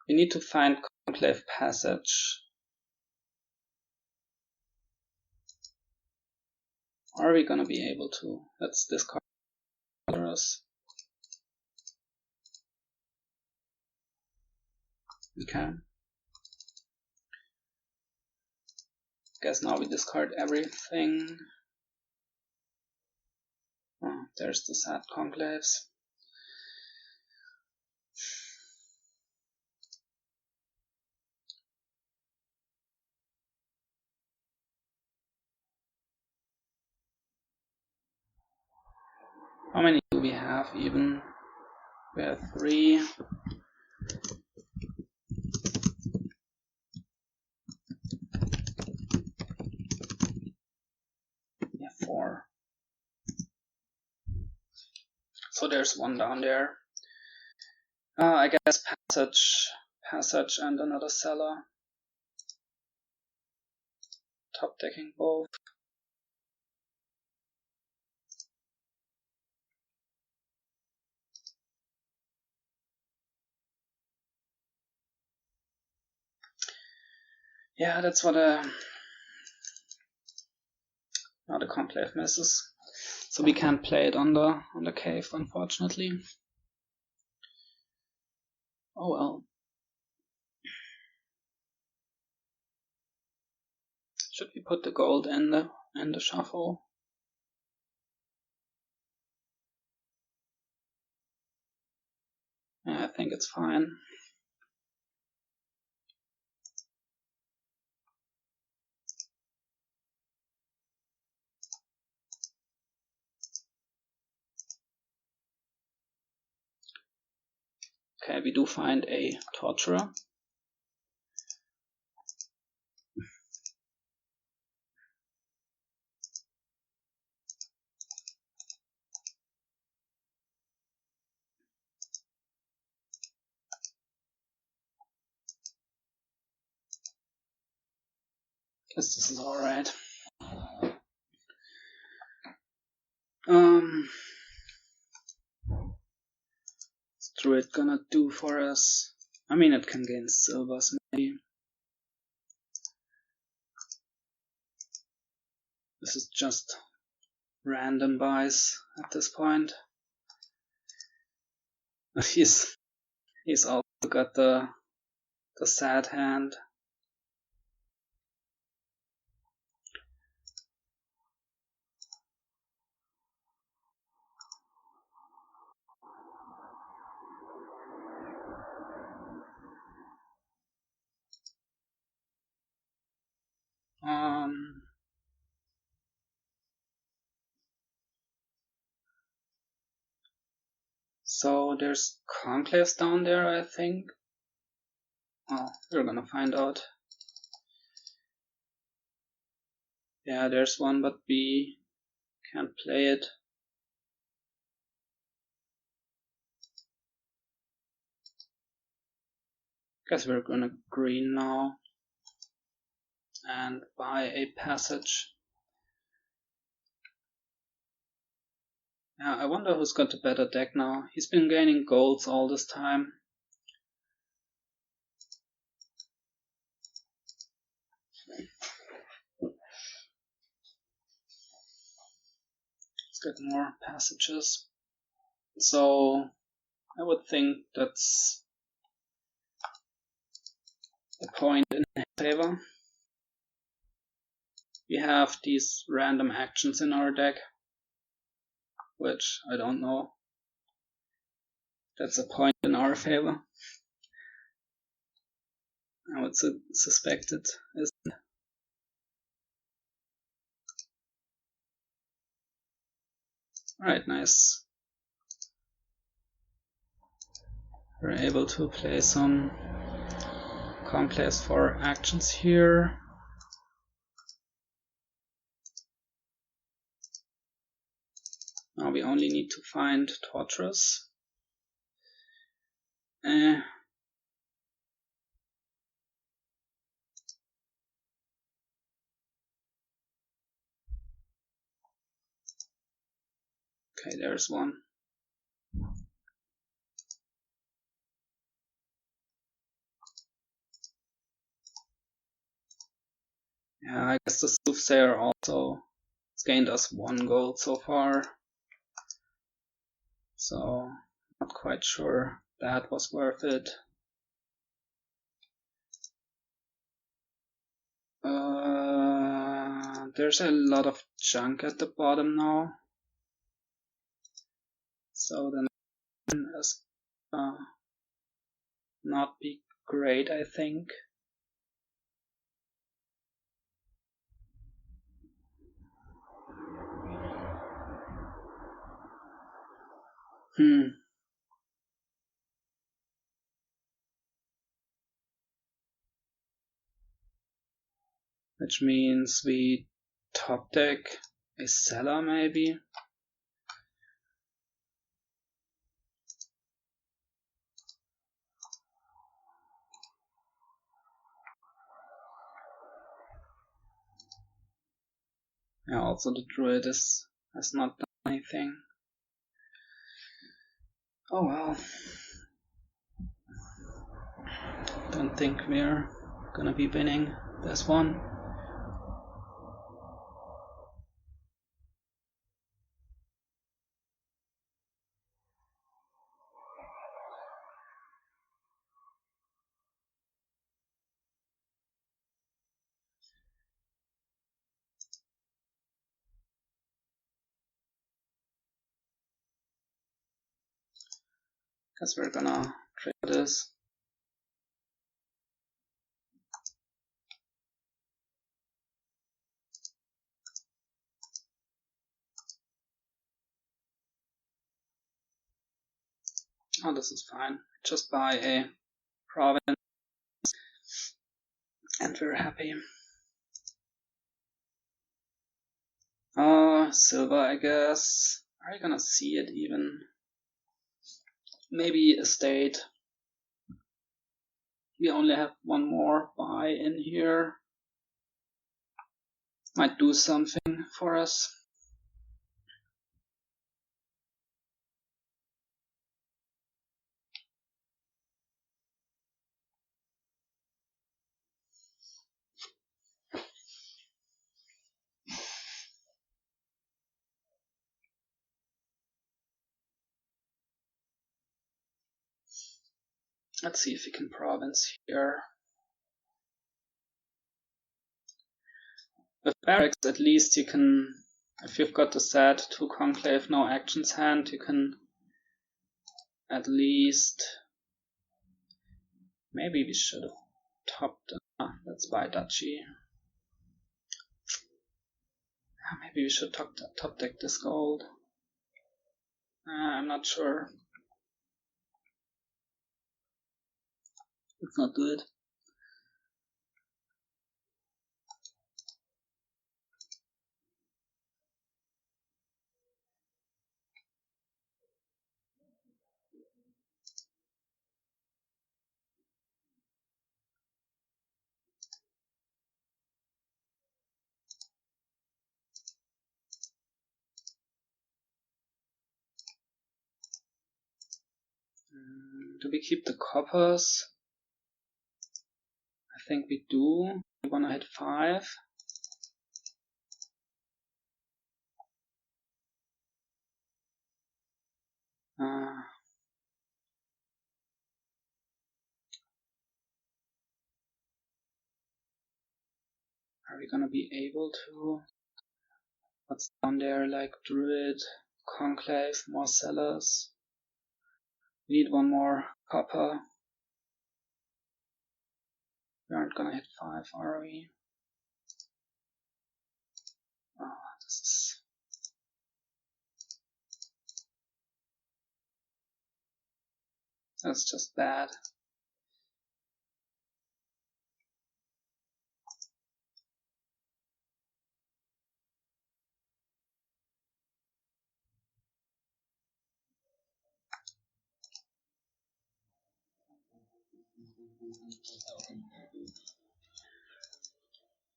We need to find Conclave Passage. Are we gonna be able to? Let's discard torturers. Okay. Guess now we discard everything. Oh, there's the sad Conclaves. How many do we have even? We have 3. Yeah, 4. So there's 1 down there. I guess passage and another cellar. Top decking both. Yeah, that's what now the Conclave misses. So we can't play it on the cave, unfortunately. Oh well. Should we put the gold in the shuffle? Yeah, I think it's fine. Okay, we do find a torturer. Guess this is alright. What's Druid gonna do for us? I mean, it can gain silvers maybe. This is just random buys at this point. He's also got the sad hand. So there's conclaves down there, I think. Oh, we're gonna find out. Yeah, there's one, but we can't play it. Guess we're gonna green now and buy a passage. Yeah, I wonder who's got the better deck now. He's been gaining golds all this time. Let's get more passages. So I would think that's a point in his favor. We have these random actions in our deck, which I don't know. That's a point in our favor. I would suspect it isn't. Alright, nice. We're able to play some conclaves for actions here. Now we only need to find torturers. Okay, there's one. Yeah, I guess the Soothsayer also has gained us 1 gold so far. So, not quite sure that was worth it. There's a lot of junk at the bottom now. So then is not be great, I think. Which means we top deck a cellar maybe. Yeah, also the druid has not done anything. Oh well. Don't think we're gonna be winning this one. Guess we're gonna trade this. Oh, this is fine. Just buy a province and we're happy. Silver, I guess. Are you gonna see it even? Maybe a state. We only have one more buy in here. Might do something for us. Let's see if we can province here. With barracks, at least you can, if you've got the set to Conclave, no actions hand, you can at least, maybe we should have topped, let's buy duchy. Maybe we should top deck this gold. I'm not sure. Let's not do it. Do we keep the coppers? I think we do. We wanna hit 5. Are we gonna be able to? What's down there, like Druid, Conclave, more sellers? We need one more copper. We aren't gonna hit 5, are we? Oh, that's just bad.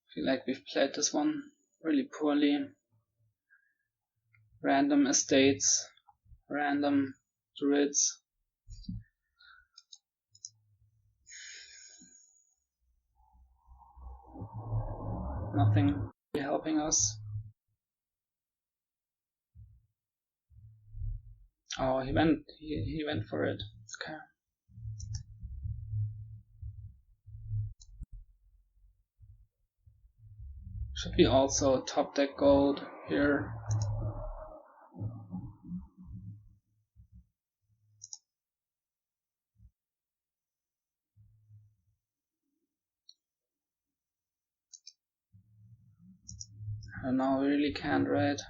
I feel like we've played this one really poorly. Random estates, random druids. Nothing really helping us. Oh, he went for it. Okay. Should we also top deck gold here? I don't know, we really can't, right?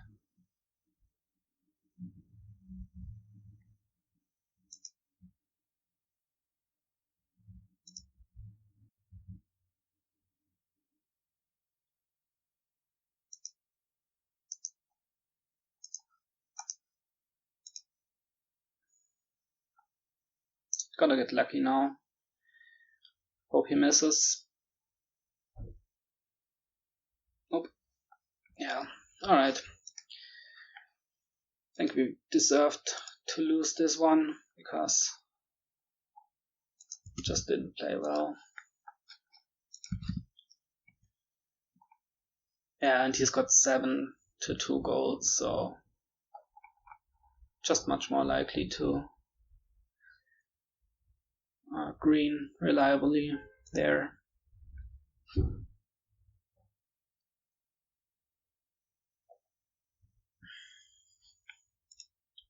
Gotta get lucky now. Hope he misses. Nope. Yeah. Alright. I think we deserved to lose this one because we just didn't play well. Yeah, and he's got 7 to 2 goals, so just much more likely to green reliably there.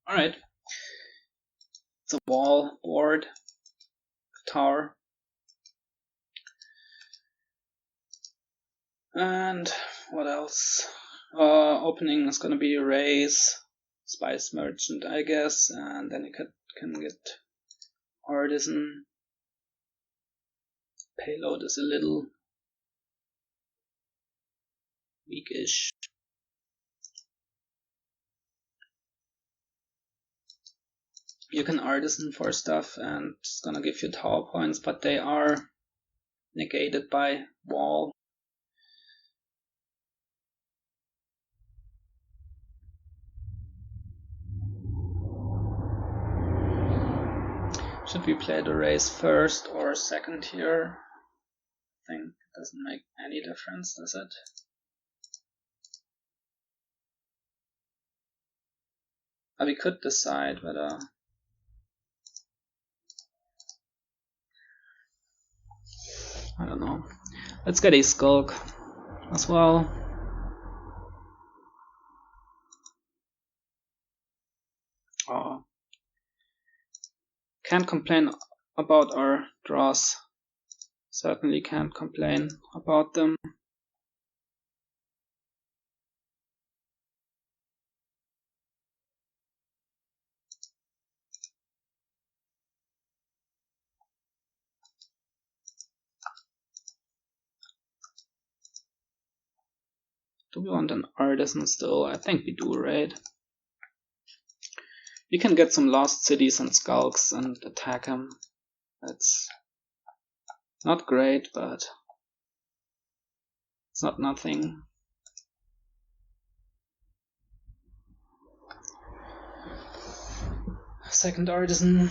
Alright. It's a wall board, tower. And what else? Opening is gonna be Raise, Spice Merchant, I guess, and then you can get Artisan. Payload is a little weakish. You can Artisan for stuff and it's gonna give you tower points, but they are negated by wall. Should we play the race first or second here? I think it doesn't make any difference, does it? We could decide whether I don't know. Let's get a Skulk as well. Oh. Can't complain about our draws. Certainly can't complain about them. Do we want an Artisan still? I think we do, right? We can get some Lost Cities and Skulks and attack him. That's not great, but it's not nothing. Second Artisan.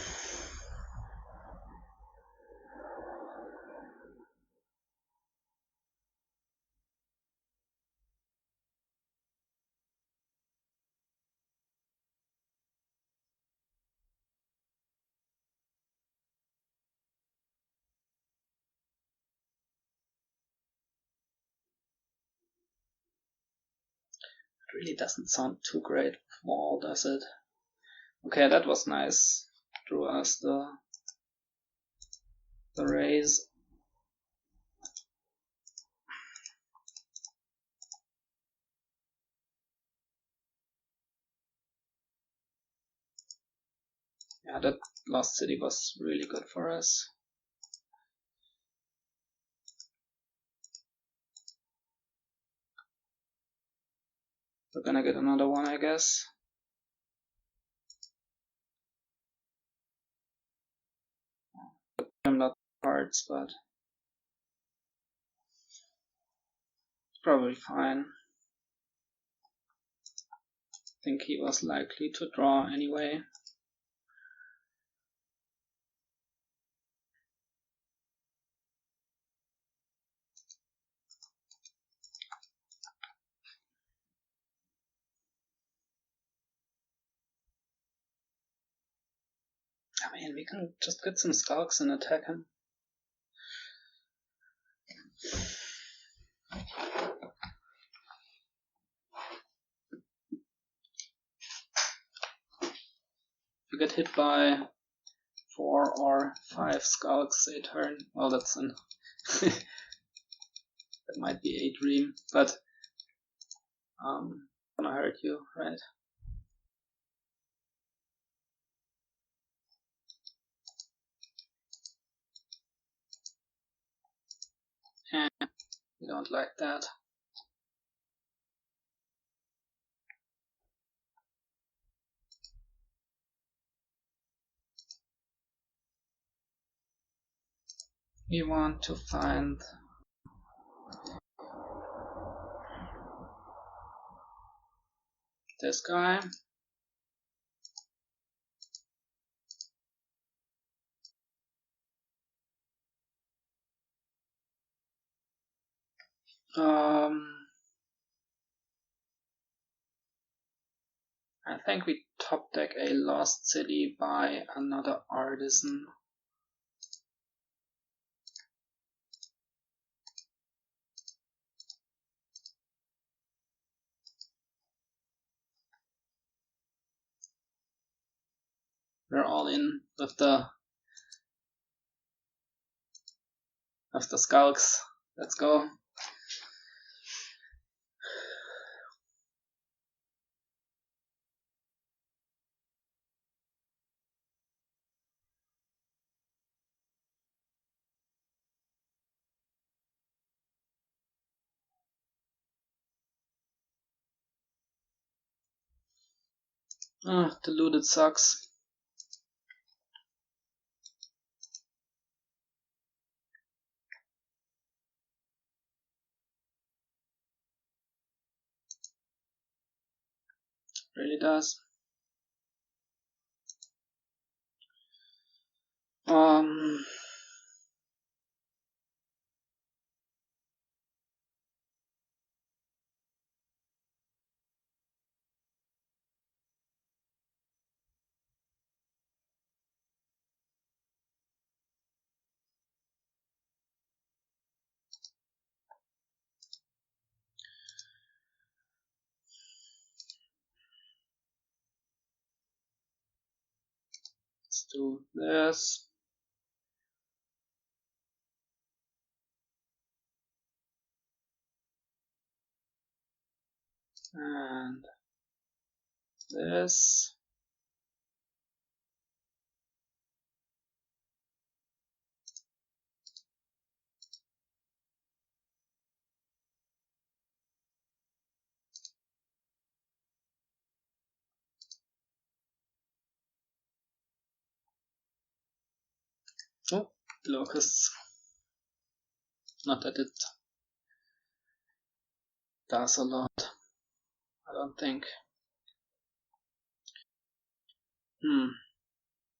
It really doesn't sound too great with wall, does it? Okay, that was nice. Drew us the raise. Yeah, that Lost City was really good for us. We're gonna get another one, I guess. I'm not cards, but it's probably fine. I think he was likely to draw anyway. I mean, we can just get some Skulks and attack him. If you get hit by 4 or 5 Skulks a turn, well, that's an that might be a dream, but gonna hurt you, right? And we don't like that. We want to find this guy. I think we top deck a Lost City by another Artisan. We're all in with the Skulks. Let's go. Diluted sucks. Really does. Let's do this. And this. Oh, locusts. Not that it does a lot, I don't think.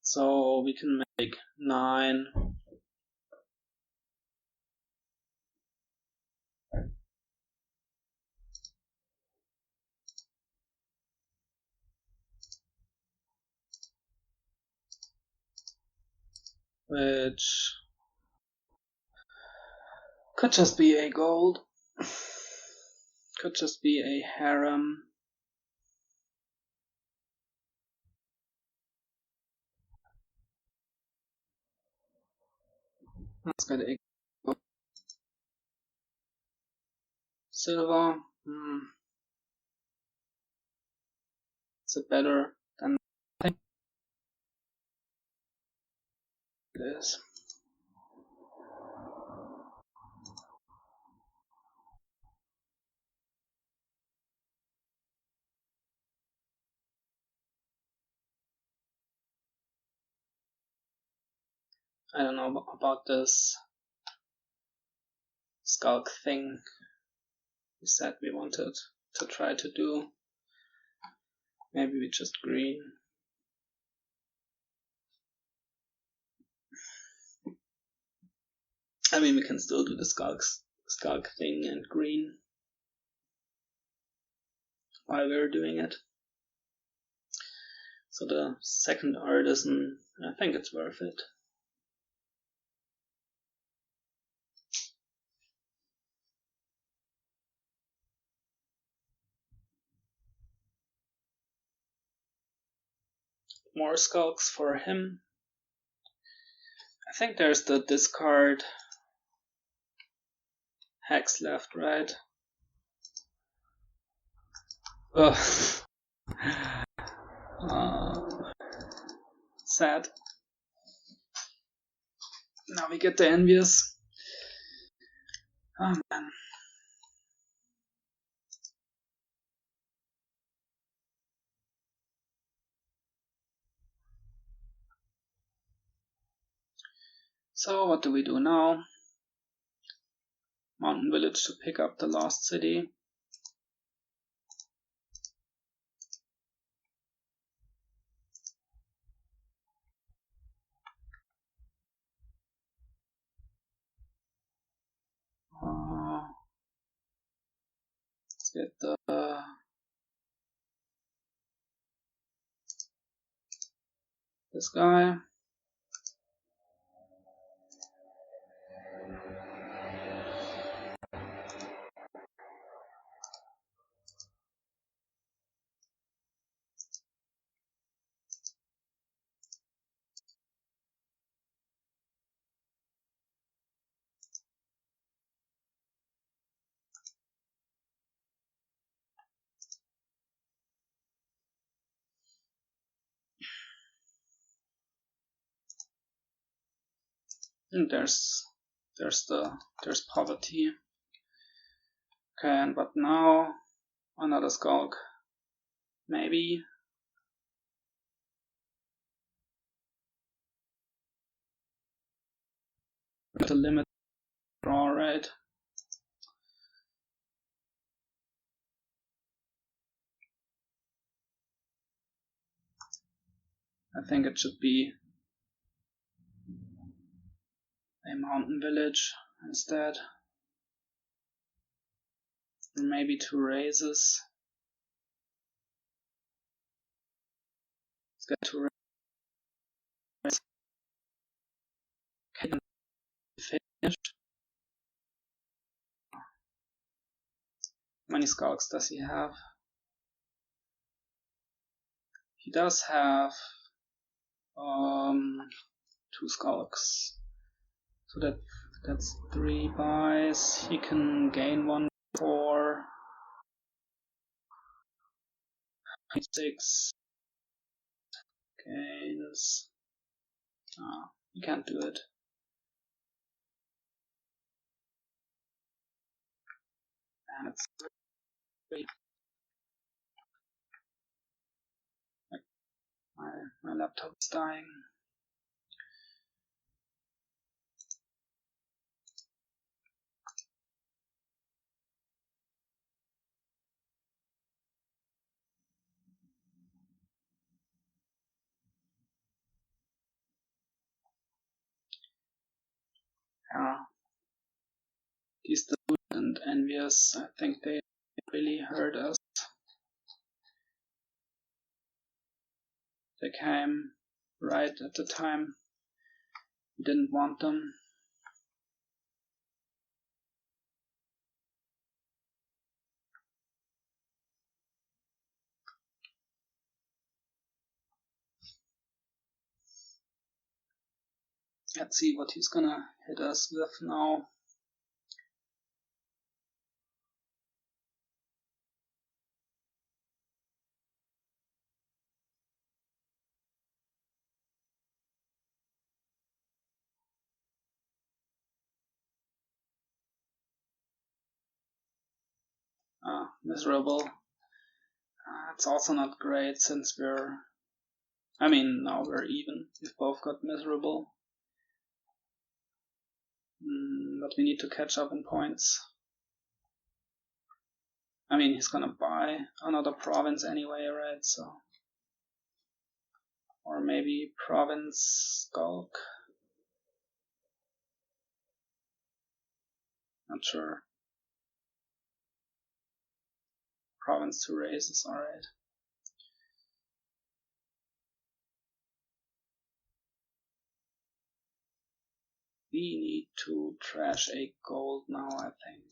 So we can make 9. Which could just be a gold. Could just be a harem. Let's get a silver. Is it better than nothing? It is. I don't know about this Skulk thing we said we wanted to try to do. Maybe we just green. I mean, we can still do the Skulk thing and green while we're doing it. So the second Artisan, I think it's worth it. More Skulks for him. I think there's the discard Hex left, right? Ugh. Sad. Now we get the Envious. Oh man. So what do we do now? Mountain Village to pick up the Lost City. get the this guy. And there's poverty. Okay, but now another Skulk. Maybe. To limit draw, right? I think it should be a mountain village instead. Or maybe 2 raises. Let's get 2 raises. Okay, finish. How many Skulks does he have? He does have 2 Skulks. So that's 3 buys. He can gain 1 4 6 gains. Ah, you can't do it. And it's 3. My laptop is dying. Yeah. These dude and envious, I think they really hurt us. They came right at the time we didn't want them. Let's see what he's gonna hit us with now. Miserable. It's also not great since now we're even. We've both got miserable. But we need to catch up in points. I mean, he's gonna buy another province anyway, right? So, or maybe province Skulk. Not sure. Province 2 raises, alright. We need to trash a gold now, I think.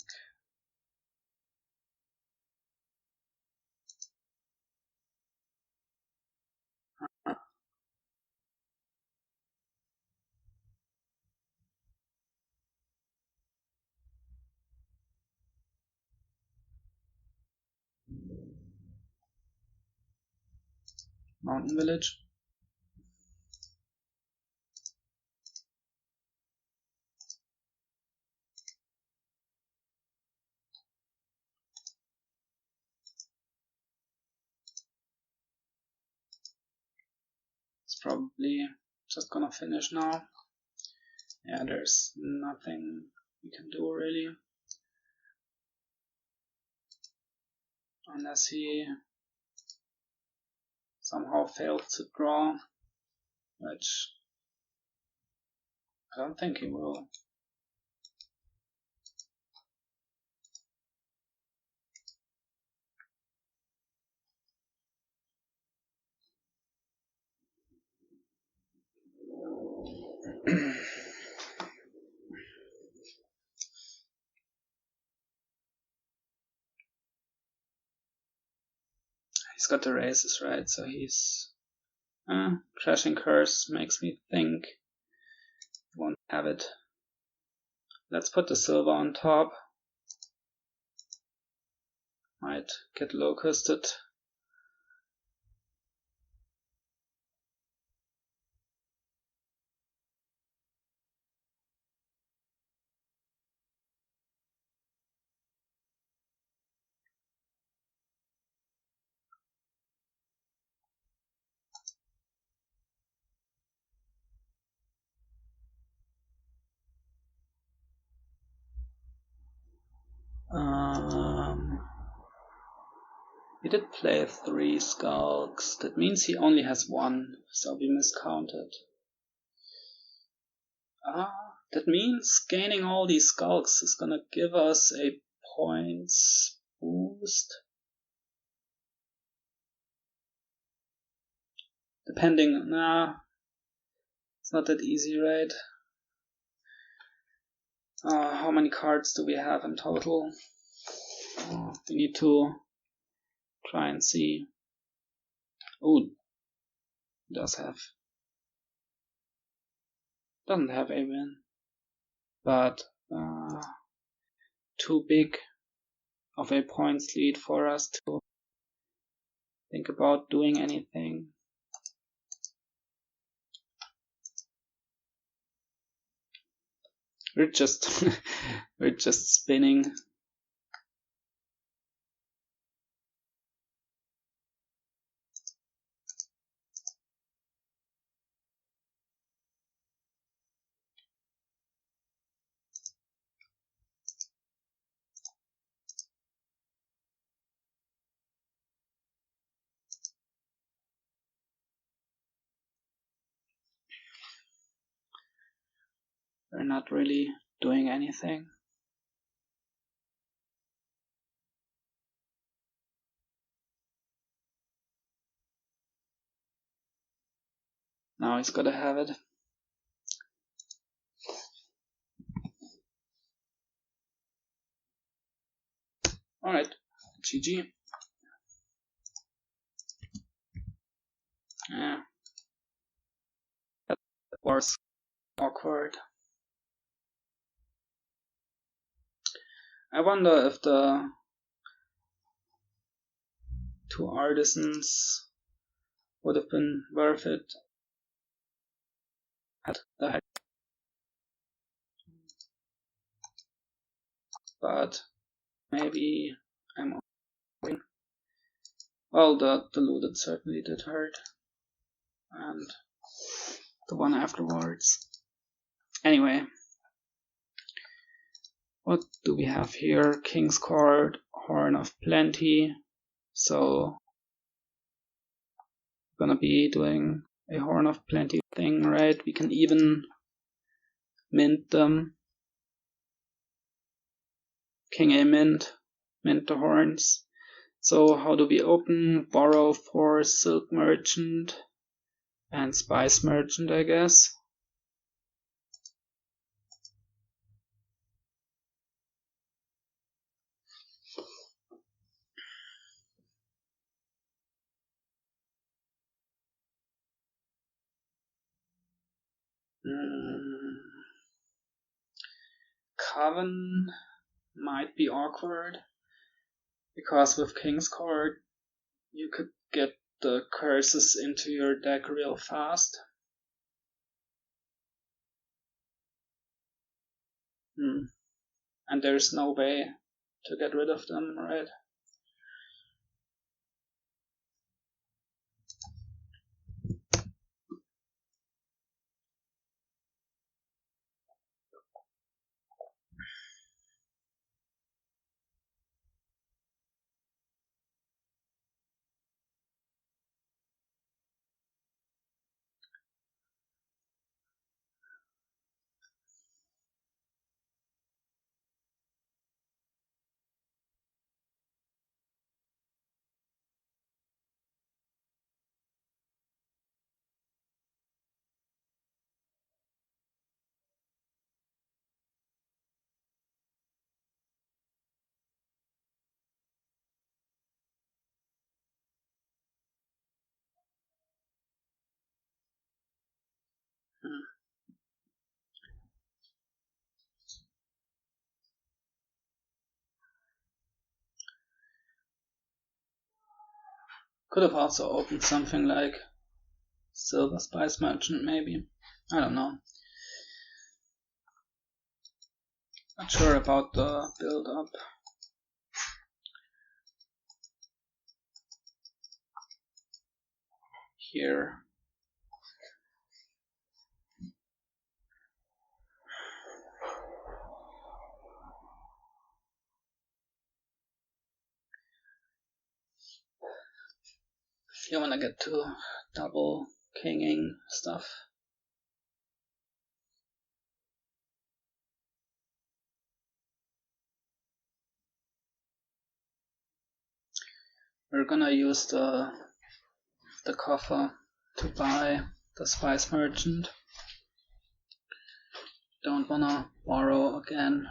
Mountain village. It's probably just gonna finish now. Yeah, there's nothing we can do really. Unless he somehow fails to draw, which I don't think he will. He's got the races, right? So he's Crashing Curse makes me think he won't have it. Let's put the silver on top. Might get locusted. He did play 3 Skulks. That means he only has 1, so we miscounted. That means gaining all these Skulks is gonna give us a points boost. Depending, it's not that easy, right? How many cards do we have in total? We need to try and see. Oh, doesn't have a win, but too big of a points lead for us to think about doing anything. We're just spinning. We're not really doing anything. Now he's gotta have it. Alright, GG. Yeah. That was awkward. I wonder if the 2 Artisans would have been worth it at the head. But maybe I'm going. Well, the looted certainly did hurt. And the one afterwards. Anyway. What do we have here? King's Court, Horn of Plenty. So we're gonna be doing a Horn of Plenty thing, right? We can even mint them. King A mint the horns. So how do we open? Borrow for Silk Merchant and Spice Merchant, I guess. Coven might be awkward, because with King's Court you could get the curses into your deck real fast. And there's no way to get rid of them, right? Could have also opened something like Silver Spice Merchant, maybe. I don't know. Not sure about the build up. Here. You wanna get to double kinging stuff. We're gonna use the coffer to buy the Spice Merchant. Don't wanna borrow again.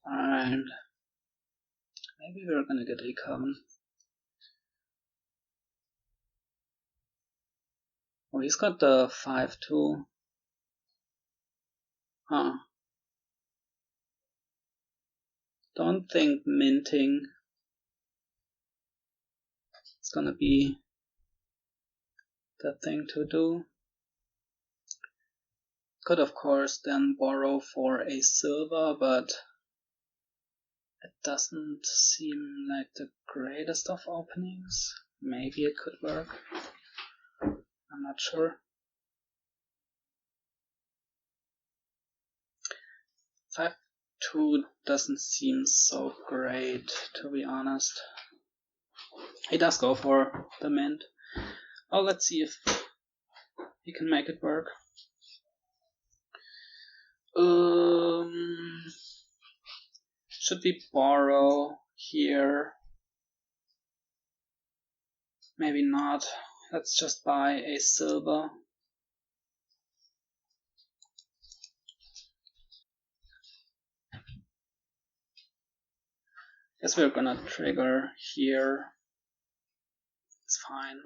And maybe we're gonna get a Coven. Oh, he's got the 5-2. Huh. Don't think minting is gonna be the thing to do. Could of course then borrow for a silver, but it doesn't seem like the greatest of openings. Maybe it could work. I'm not sure. 5-2 doesn't seem so great, to be honest. He does go for the mint. Oh, let's see if he can make it work. Should we borrow here? Maybe not. Let's just buy a silver. Guess we're gonna trigger here. It's fine.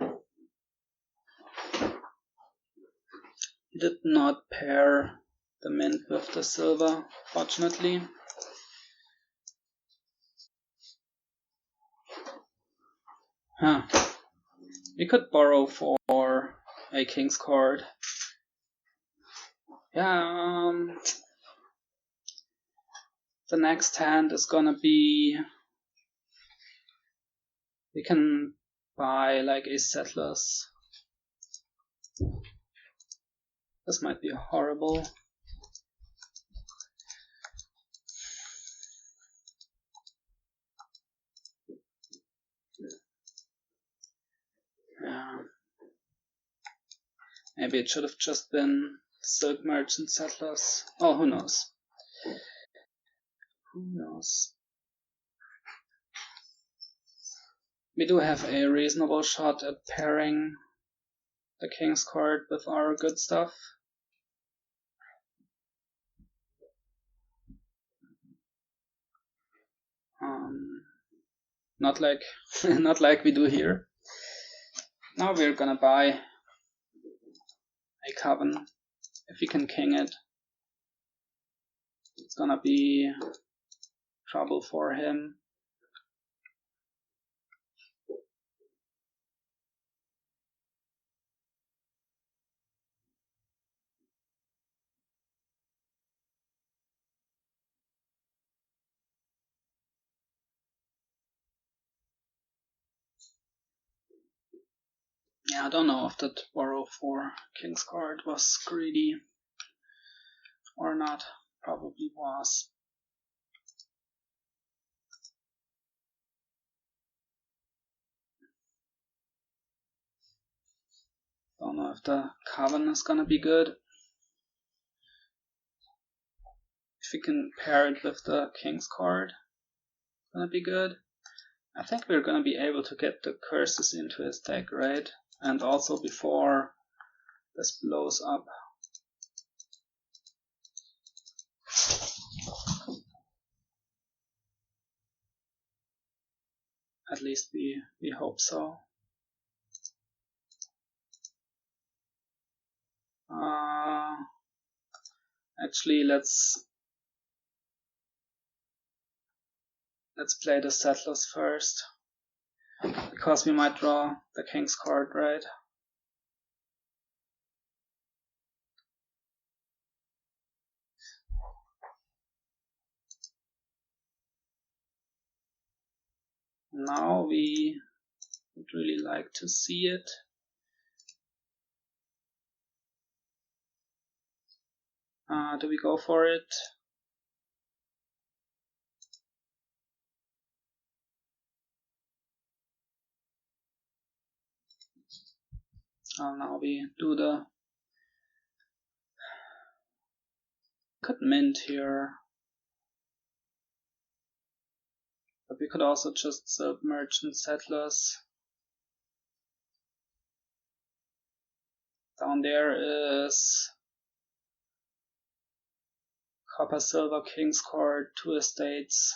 He did not pair the mint with the silver, fortunately. Huh. We could borrow for a king's card. Yeah, the next hand is gonna be... We can buy like a Settlers. This might be horrible. Yeah. Maybe it should have just been Silk Merchant Settlers. Oh, who knows? Who knows? We do have a reasonable shot at pairing the King's card with our good stuff. Not like not like we do here. Now we're gonna buy a Coven. If we can king it, it's gonna be trouble for him. Yeah, I don't know if that borrow for King's card was greedy or not. Probably was. Don't know if the Coven is gonna be good. If we can pair it with the King's card, it's gonna be good. I think we're gonna be able to get the curses into his deck, right? And also before this blows up. At least we hope so. Actually, let's Let's play the settlers first, because we might draw the king's card, right? Now we would really like to see it. Do we go for it? Now we do the could mint here, but we could also just merchant settlers. Down there is copper silver king's court, 2 estates.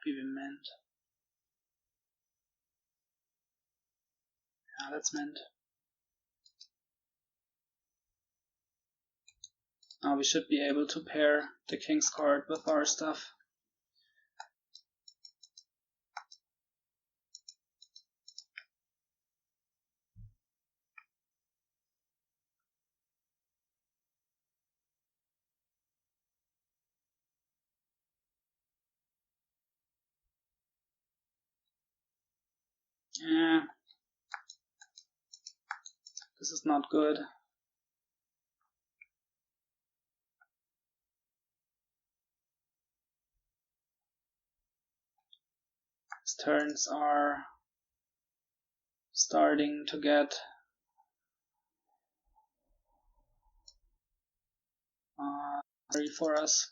Maybe we mint. Yeah, let's mint. Now we should be able to pair the king's card with our stuff. Yeah, this is not good. His turns are starting to get hard for us.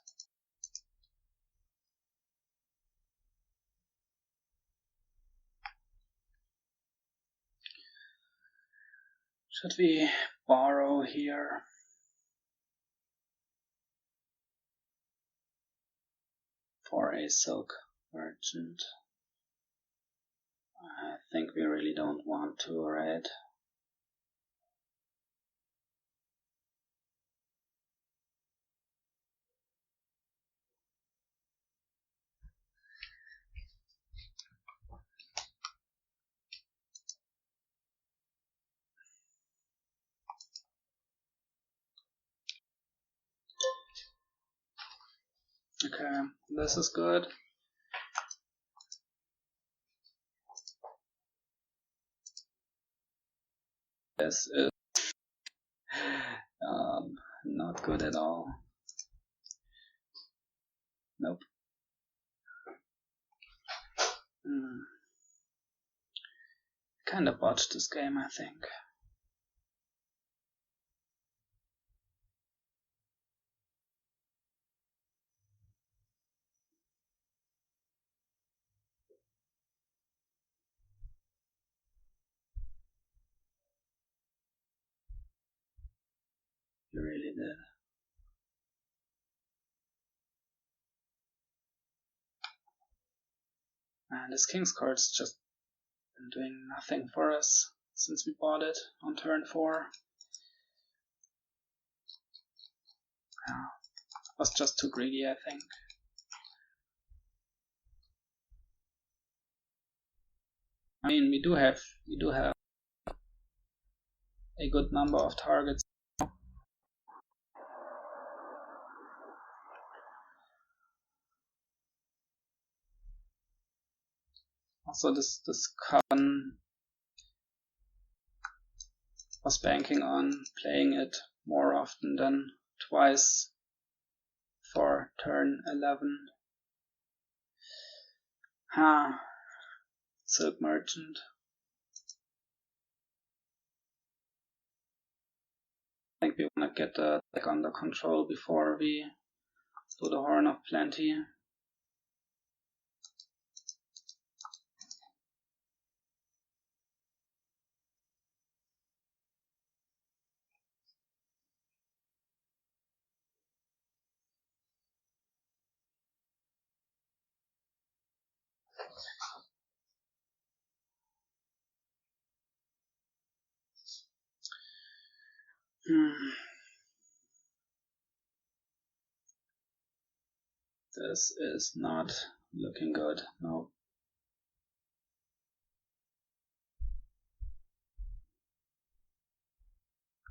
Should we borrow here? For a silk merchant? I think we really don't want to, right? Okay, this is good. This is not good at all. Nope. Kinda botched this game, I think. You really did. And this king's card's just been doing nothing for us since we bought it on turn 4. Was just too greedy, I think. I mean, we do have a good number of targets. Also, this Coven was banking on playing it more often than twice for turn 11. Silk merchant. I think we want to get the deck under control before we do the Horn of Plenty. This is not looking good. No.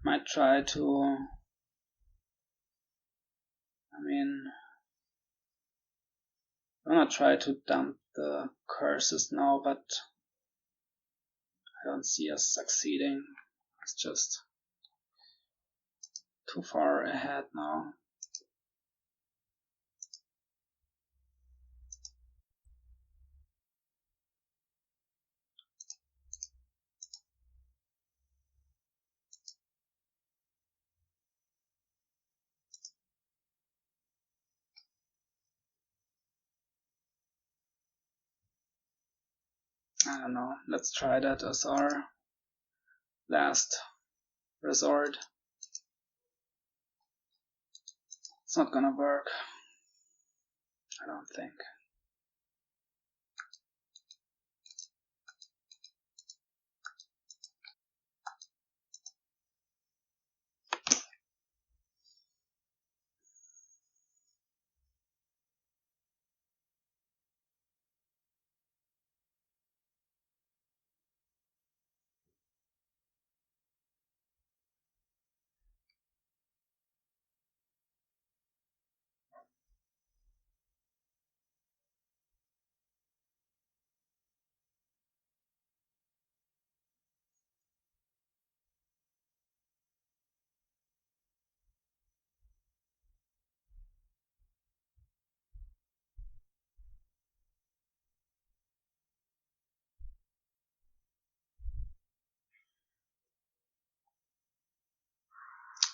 Might try to, I'm gonna try to dump the curses now, but I don't see us succeeding. It's just too far ahead now. I don't know, let's try that as our last resort. It's not gonna work, I don't think.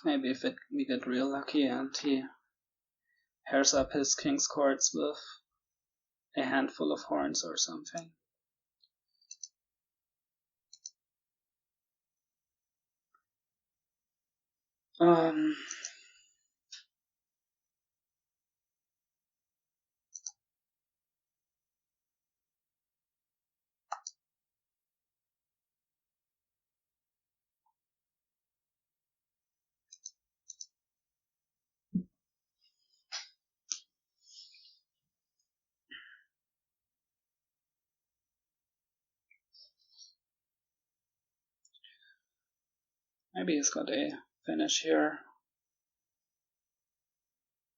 Maybe if we get real lucky and he pairs up his king's courts with a handful of horns or something. Maybe he's got a finish here.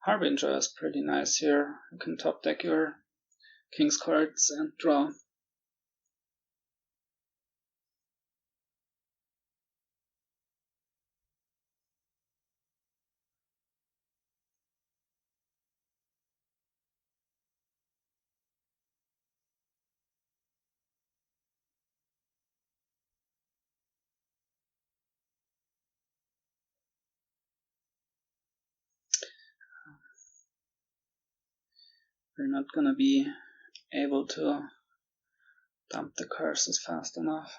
Harbinger is pretty nice here. You can top deck your king's cards and draw. We're not gonna be able to dump the curses fast enough.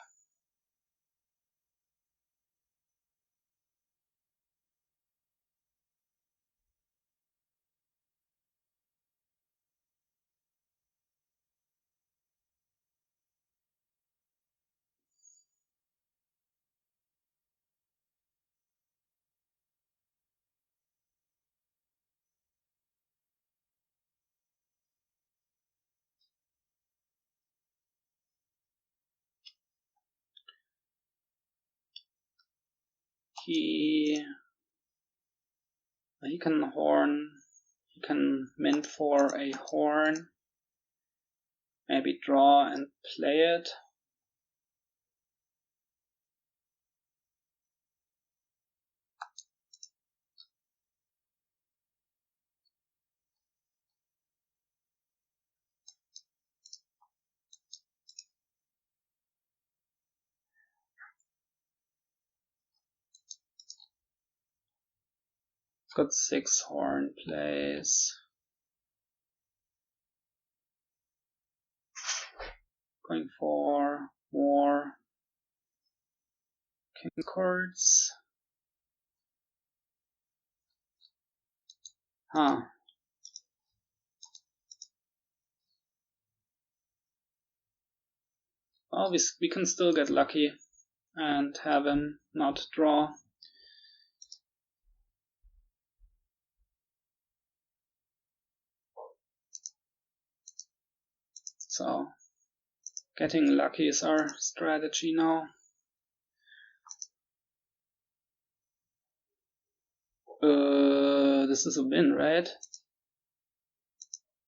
He can horn, he can mint for a horn, maybe draw and play it. Got 6 horn plays. Going for more king cards. Well, we can still get lucky and have him not draw. So getting lucky is our strategy now. This is a win, right?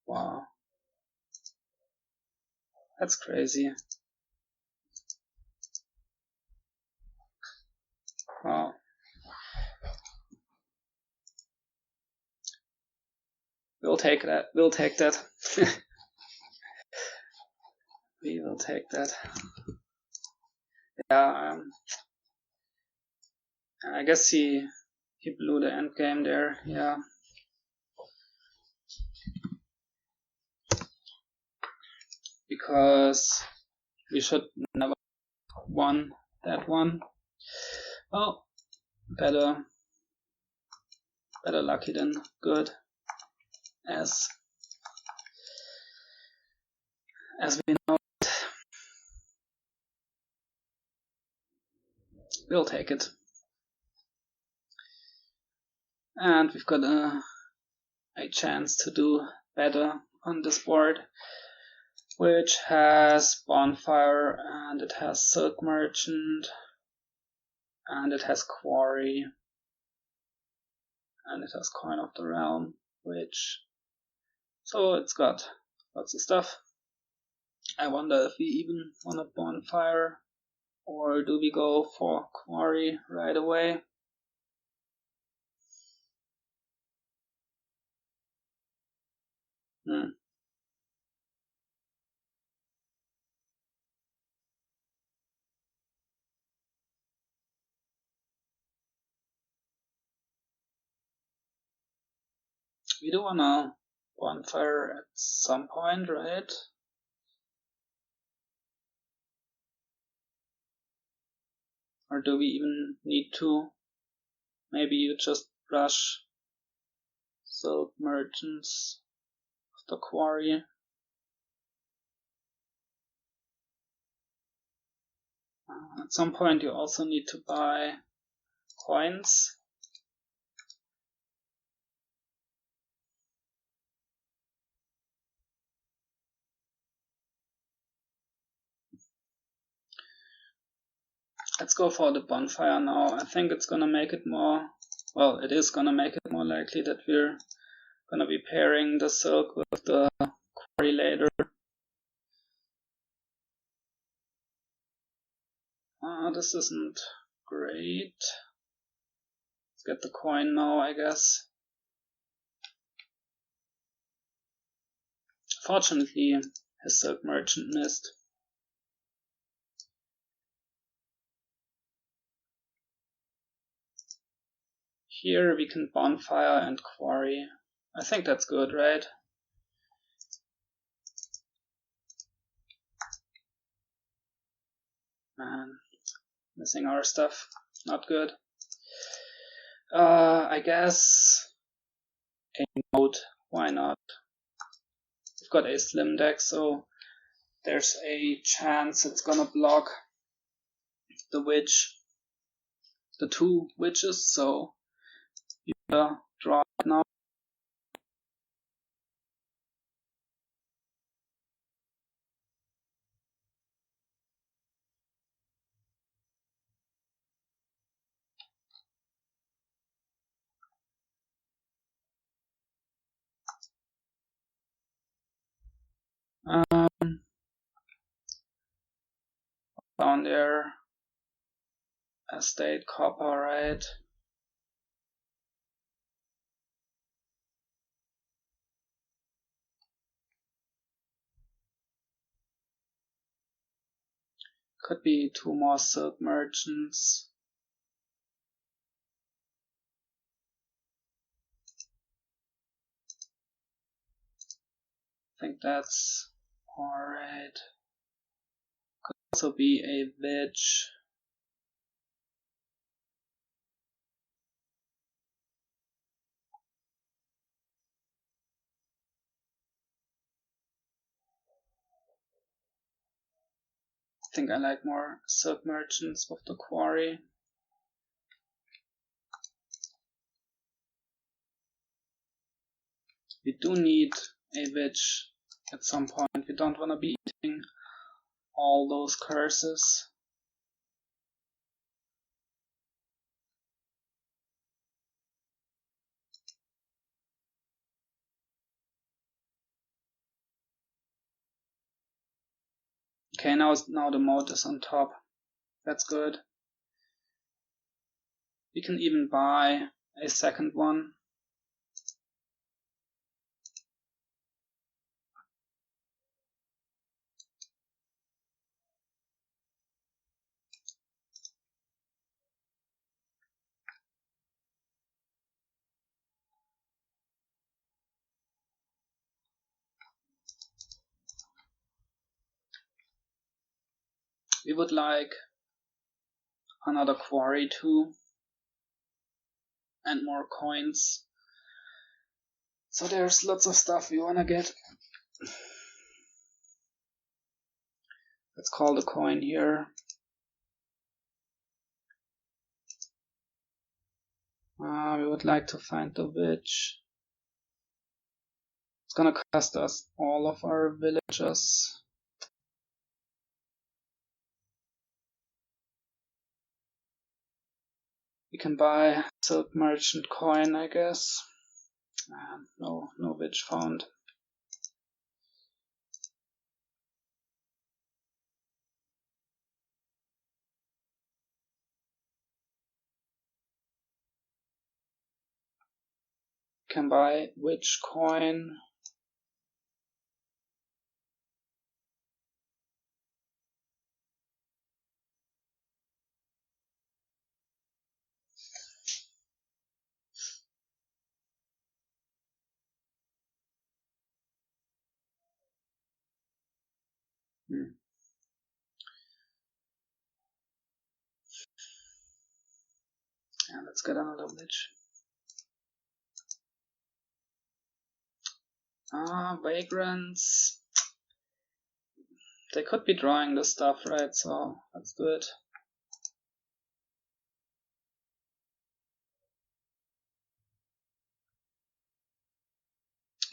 Wow. That's crazy. Wow. We'll take that. We'll take that. We will take that. Yeah, I guess he blew the end game there. Yeah. Because we should never won that one. Oh, better lucky than good, as we know. We'll take it. And we've got a chance to do better on this board, which has Bonfire, and it has Silk Merchant, and it has Quarry, and it has Coin of the Realm, so it's got lots of stuff. I wonder if we even want a Bonfire, or do we go for Quarry right away? We do want a Bonfire at some point, right? Or do we even need to? Maybe you just rush Silk Merchants of the Quarry. At some point you also need to buy coins. Let's go for the Bonfire now. I think it's gonna make it more, well, it is gonna make it more likely that we're gonna be pairing the Silk with the Quarry later. This isn't great. Let's get the coin now, I guess. Fortunately, his Silk Merchant missed. Here we can Bonfire and Quarry. I think that's good, right? Man, missing our stuff. Not good. I guess a Moat. Why not? We've got a slim deck, so there's a chance it's gonna block the witch, the two witches, so you draw it now. Down there, estate copper, right? Could be two more Silk Merchants. I think that's alright. Could also be a witch. I think I like more Silk Merchants with the Quarry. We do need a witch at some point. We don't want to be eating all those curses. Okay, now the moat is on top. That's good. We can even buy a second one. We would like another quarry too, and more coins. So there's lots of stuff we wanna get. Let's call the coin here. We would like to find the witch. It's gonna cost us all of our villagers. We can buy Silk Merchant coin, I guess. No witch found. Can buy witch coin. Yeah, let's get another witch. Vagrants. They could be drawing this stuff, right? So let's do it.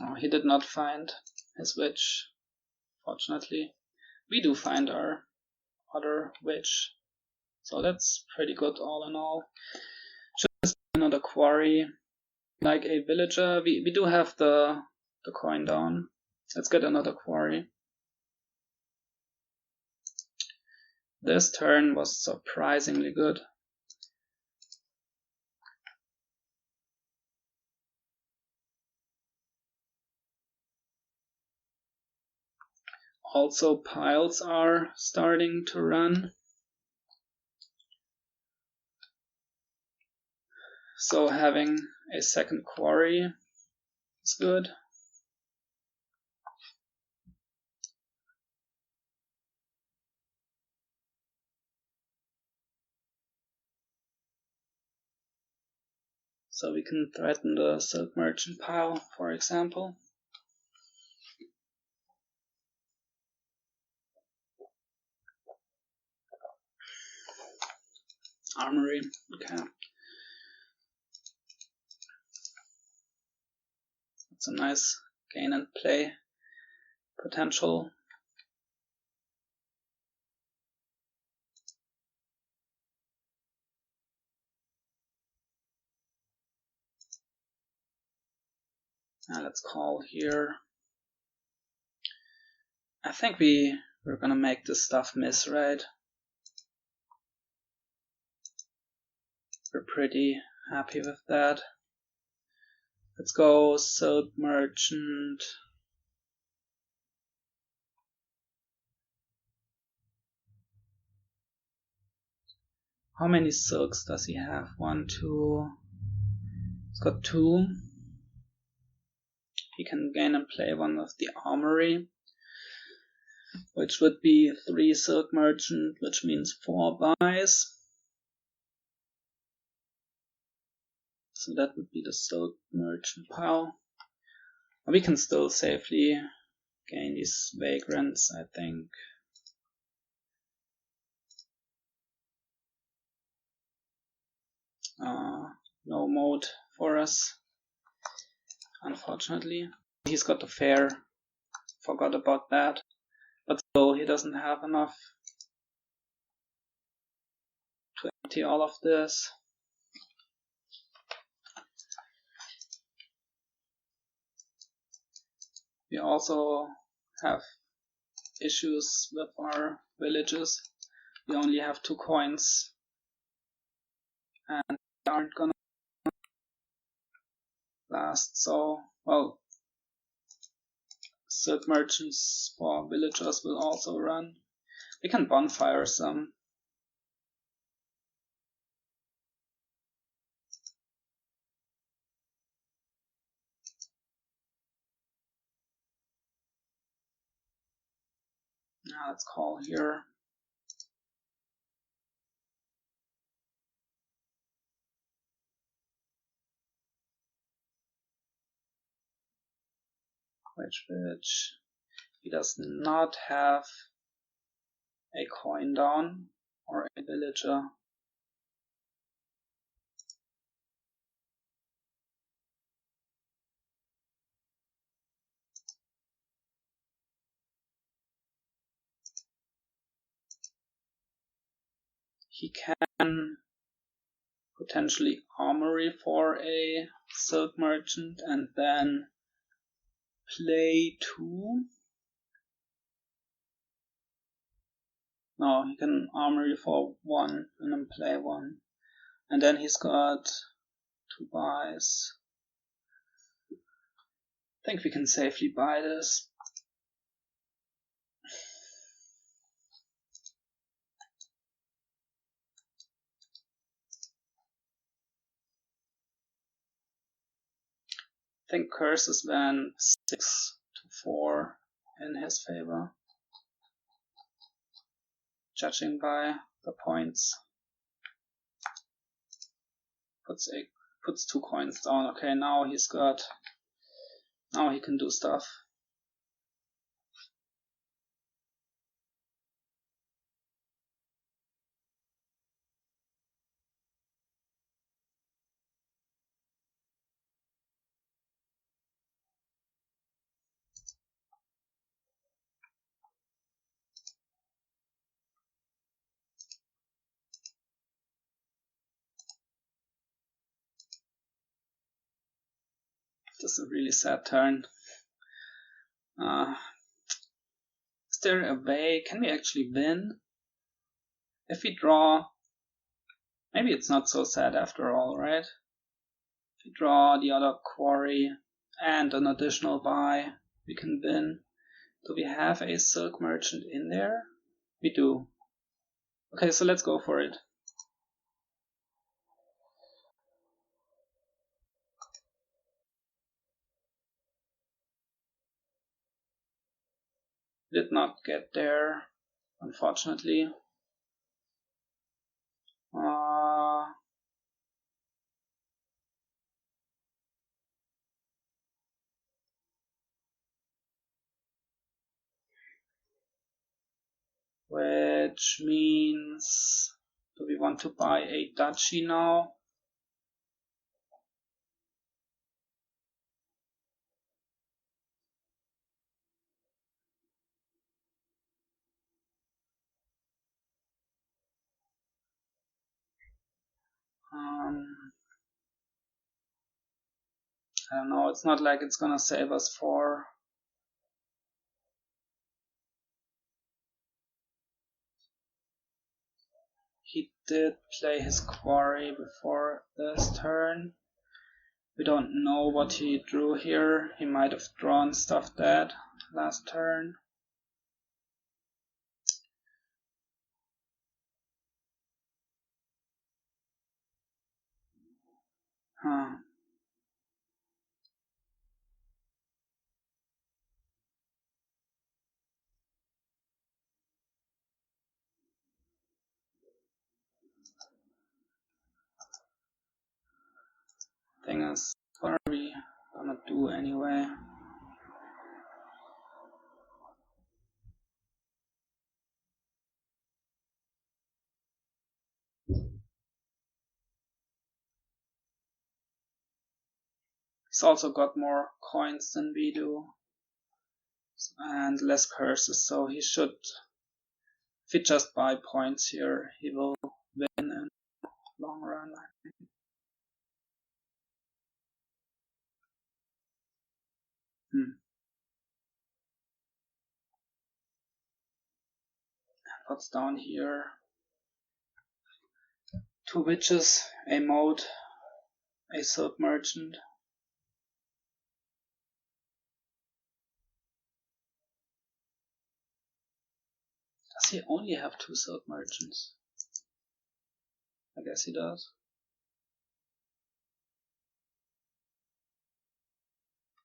Oh, he did not find his witch, fortunately. We do find our other witch. So that's pretty good all in all. Just another quarry. Like a villager. We do have the coin down. Let's get another quarry. This turn was surprisingly good. Also, piles are starting to run. So having a second quarry is good. So we can threaten the Silk Merchant pile, for example. Armory, okay. That's a nice gain and play potential. Now let's call here. I think we're gonna make this stuff miss, right? We're pretty happy with that. Let's go Silk Merchant. How many silks does he have? 1, 2. He's got 2. He can gain and play one of the armory, which would be 3 Silk Merchant, which means 4 buys. So that would be the Silk Merchant pile. We can still safely gain these vagrants, I think. No mode for us, unfortunately. He's got the fair forgot about that. But still, he doesn't have enough to empty all of this. We also have issues with our villages. We only have 2 coins and they aren't gonna last. So, well, silk merchants for villagers will also run. We can bonfire some. Now let's call here. Which he does not have a coin down or a villager. He can potentially armory for a silk merchant and then play 2. No, he can armory for 1 and then play 1. And then he's got 2 buys. I think we can safely buy this. I think curses went 6-4 in his favor, judging by the points. Puts 2 coins down. Okay, now he can do stuff. This is a really sad turn. Is there a way? Can we actually win? If we draw, maybe it's not so sad after all, right? If we draw the other Quarry and an additional buy, we can win. Do we have a silk merchant in there? We do. Okay, so let's go for it. Did not get there, unfortunately. Which means, do we want to buy a duchy now? I don't know, it's not like it's gonna save us for. He did play his Quarry before this turn. We don't know what he drew here. He might have drawn stuff dead last turn. Huh. Thing is, what are we gonna do anyway? He's also got more coins than we do, so and less curses, so he should, if he just buy points here, he will win in the long run, I think. What's down here? 2 witches, a moat, a silk merchant. Does he only have 2 silk merchants? I guess he does.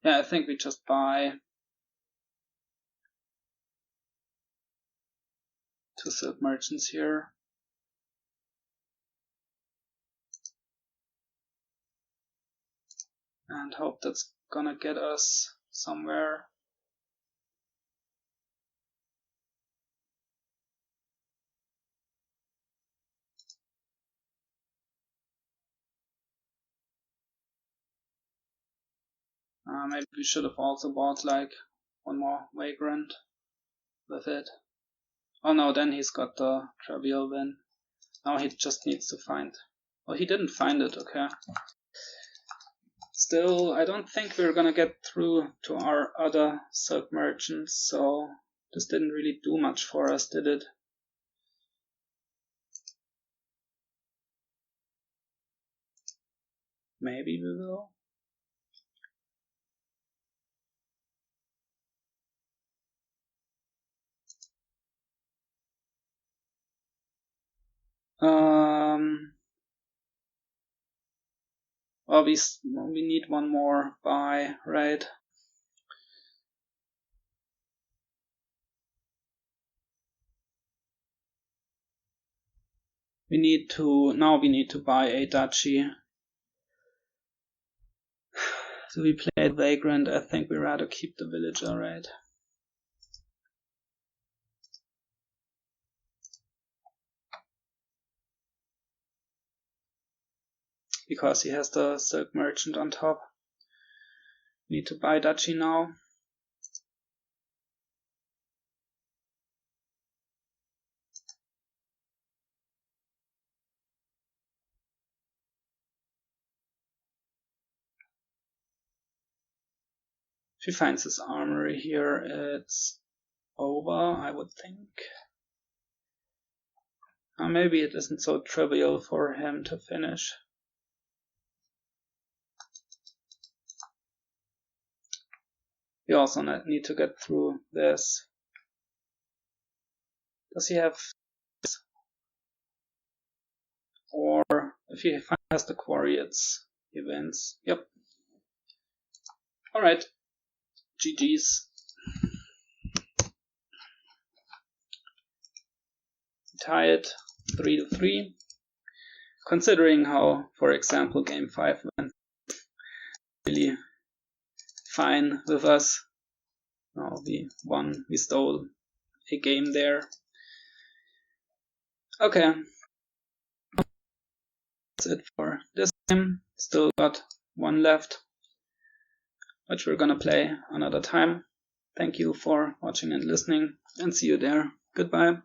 Yeah, I think we just buy 2 silk merchants here. And hope that's gonna get us somewhere. Maybe we should have also bought like 1 more vagrant with it. Oh no, then he's got the trivial win. Now he just needs to find. Oh, he didn't find it, okay. Still, I don't think we're gonna get through to our other silk merchants, so this didn't really do much for us, did it? Maybe we will. Well, we need 1 more buy, right? Now we need to buy a duchy. So we played vagrant. I think we'd rather keep the villager, right? Because he has the silk merchant on top. We need to buy duchy now. If he finds his armory here, it's over, I would think. Maybe it isn't so trivial for him to finish. We also need to get through this. Does he have... Or if he has the quarry, he wins. Yep. Alright. GG's. Tied 3-3. Considering how, for example, game 5 went really fine with us. Now we won, we stole a game there. Okay. That's it for this game. Still got 1 left, which we're gonna play another time. Thank you for watching and listening, and see you there. Goodbye.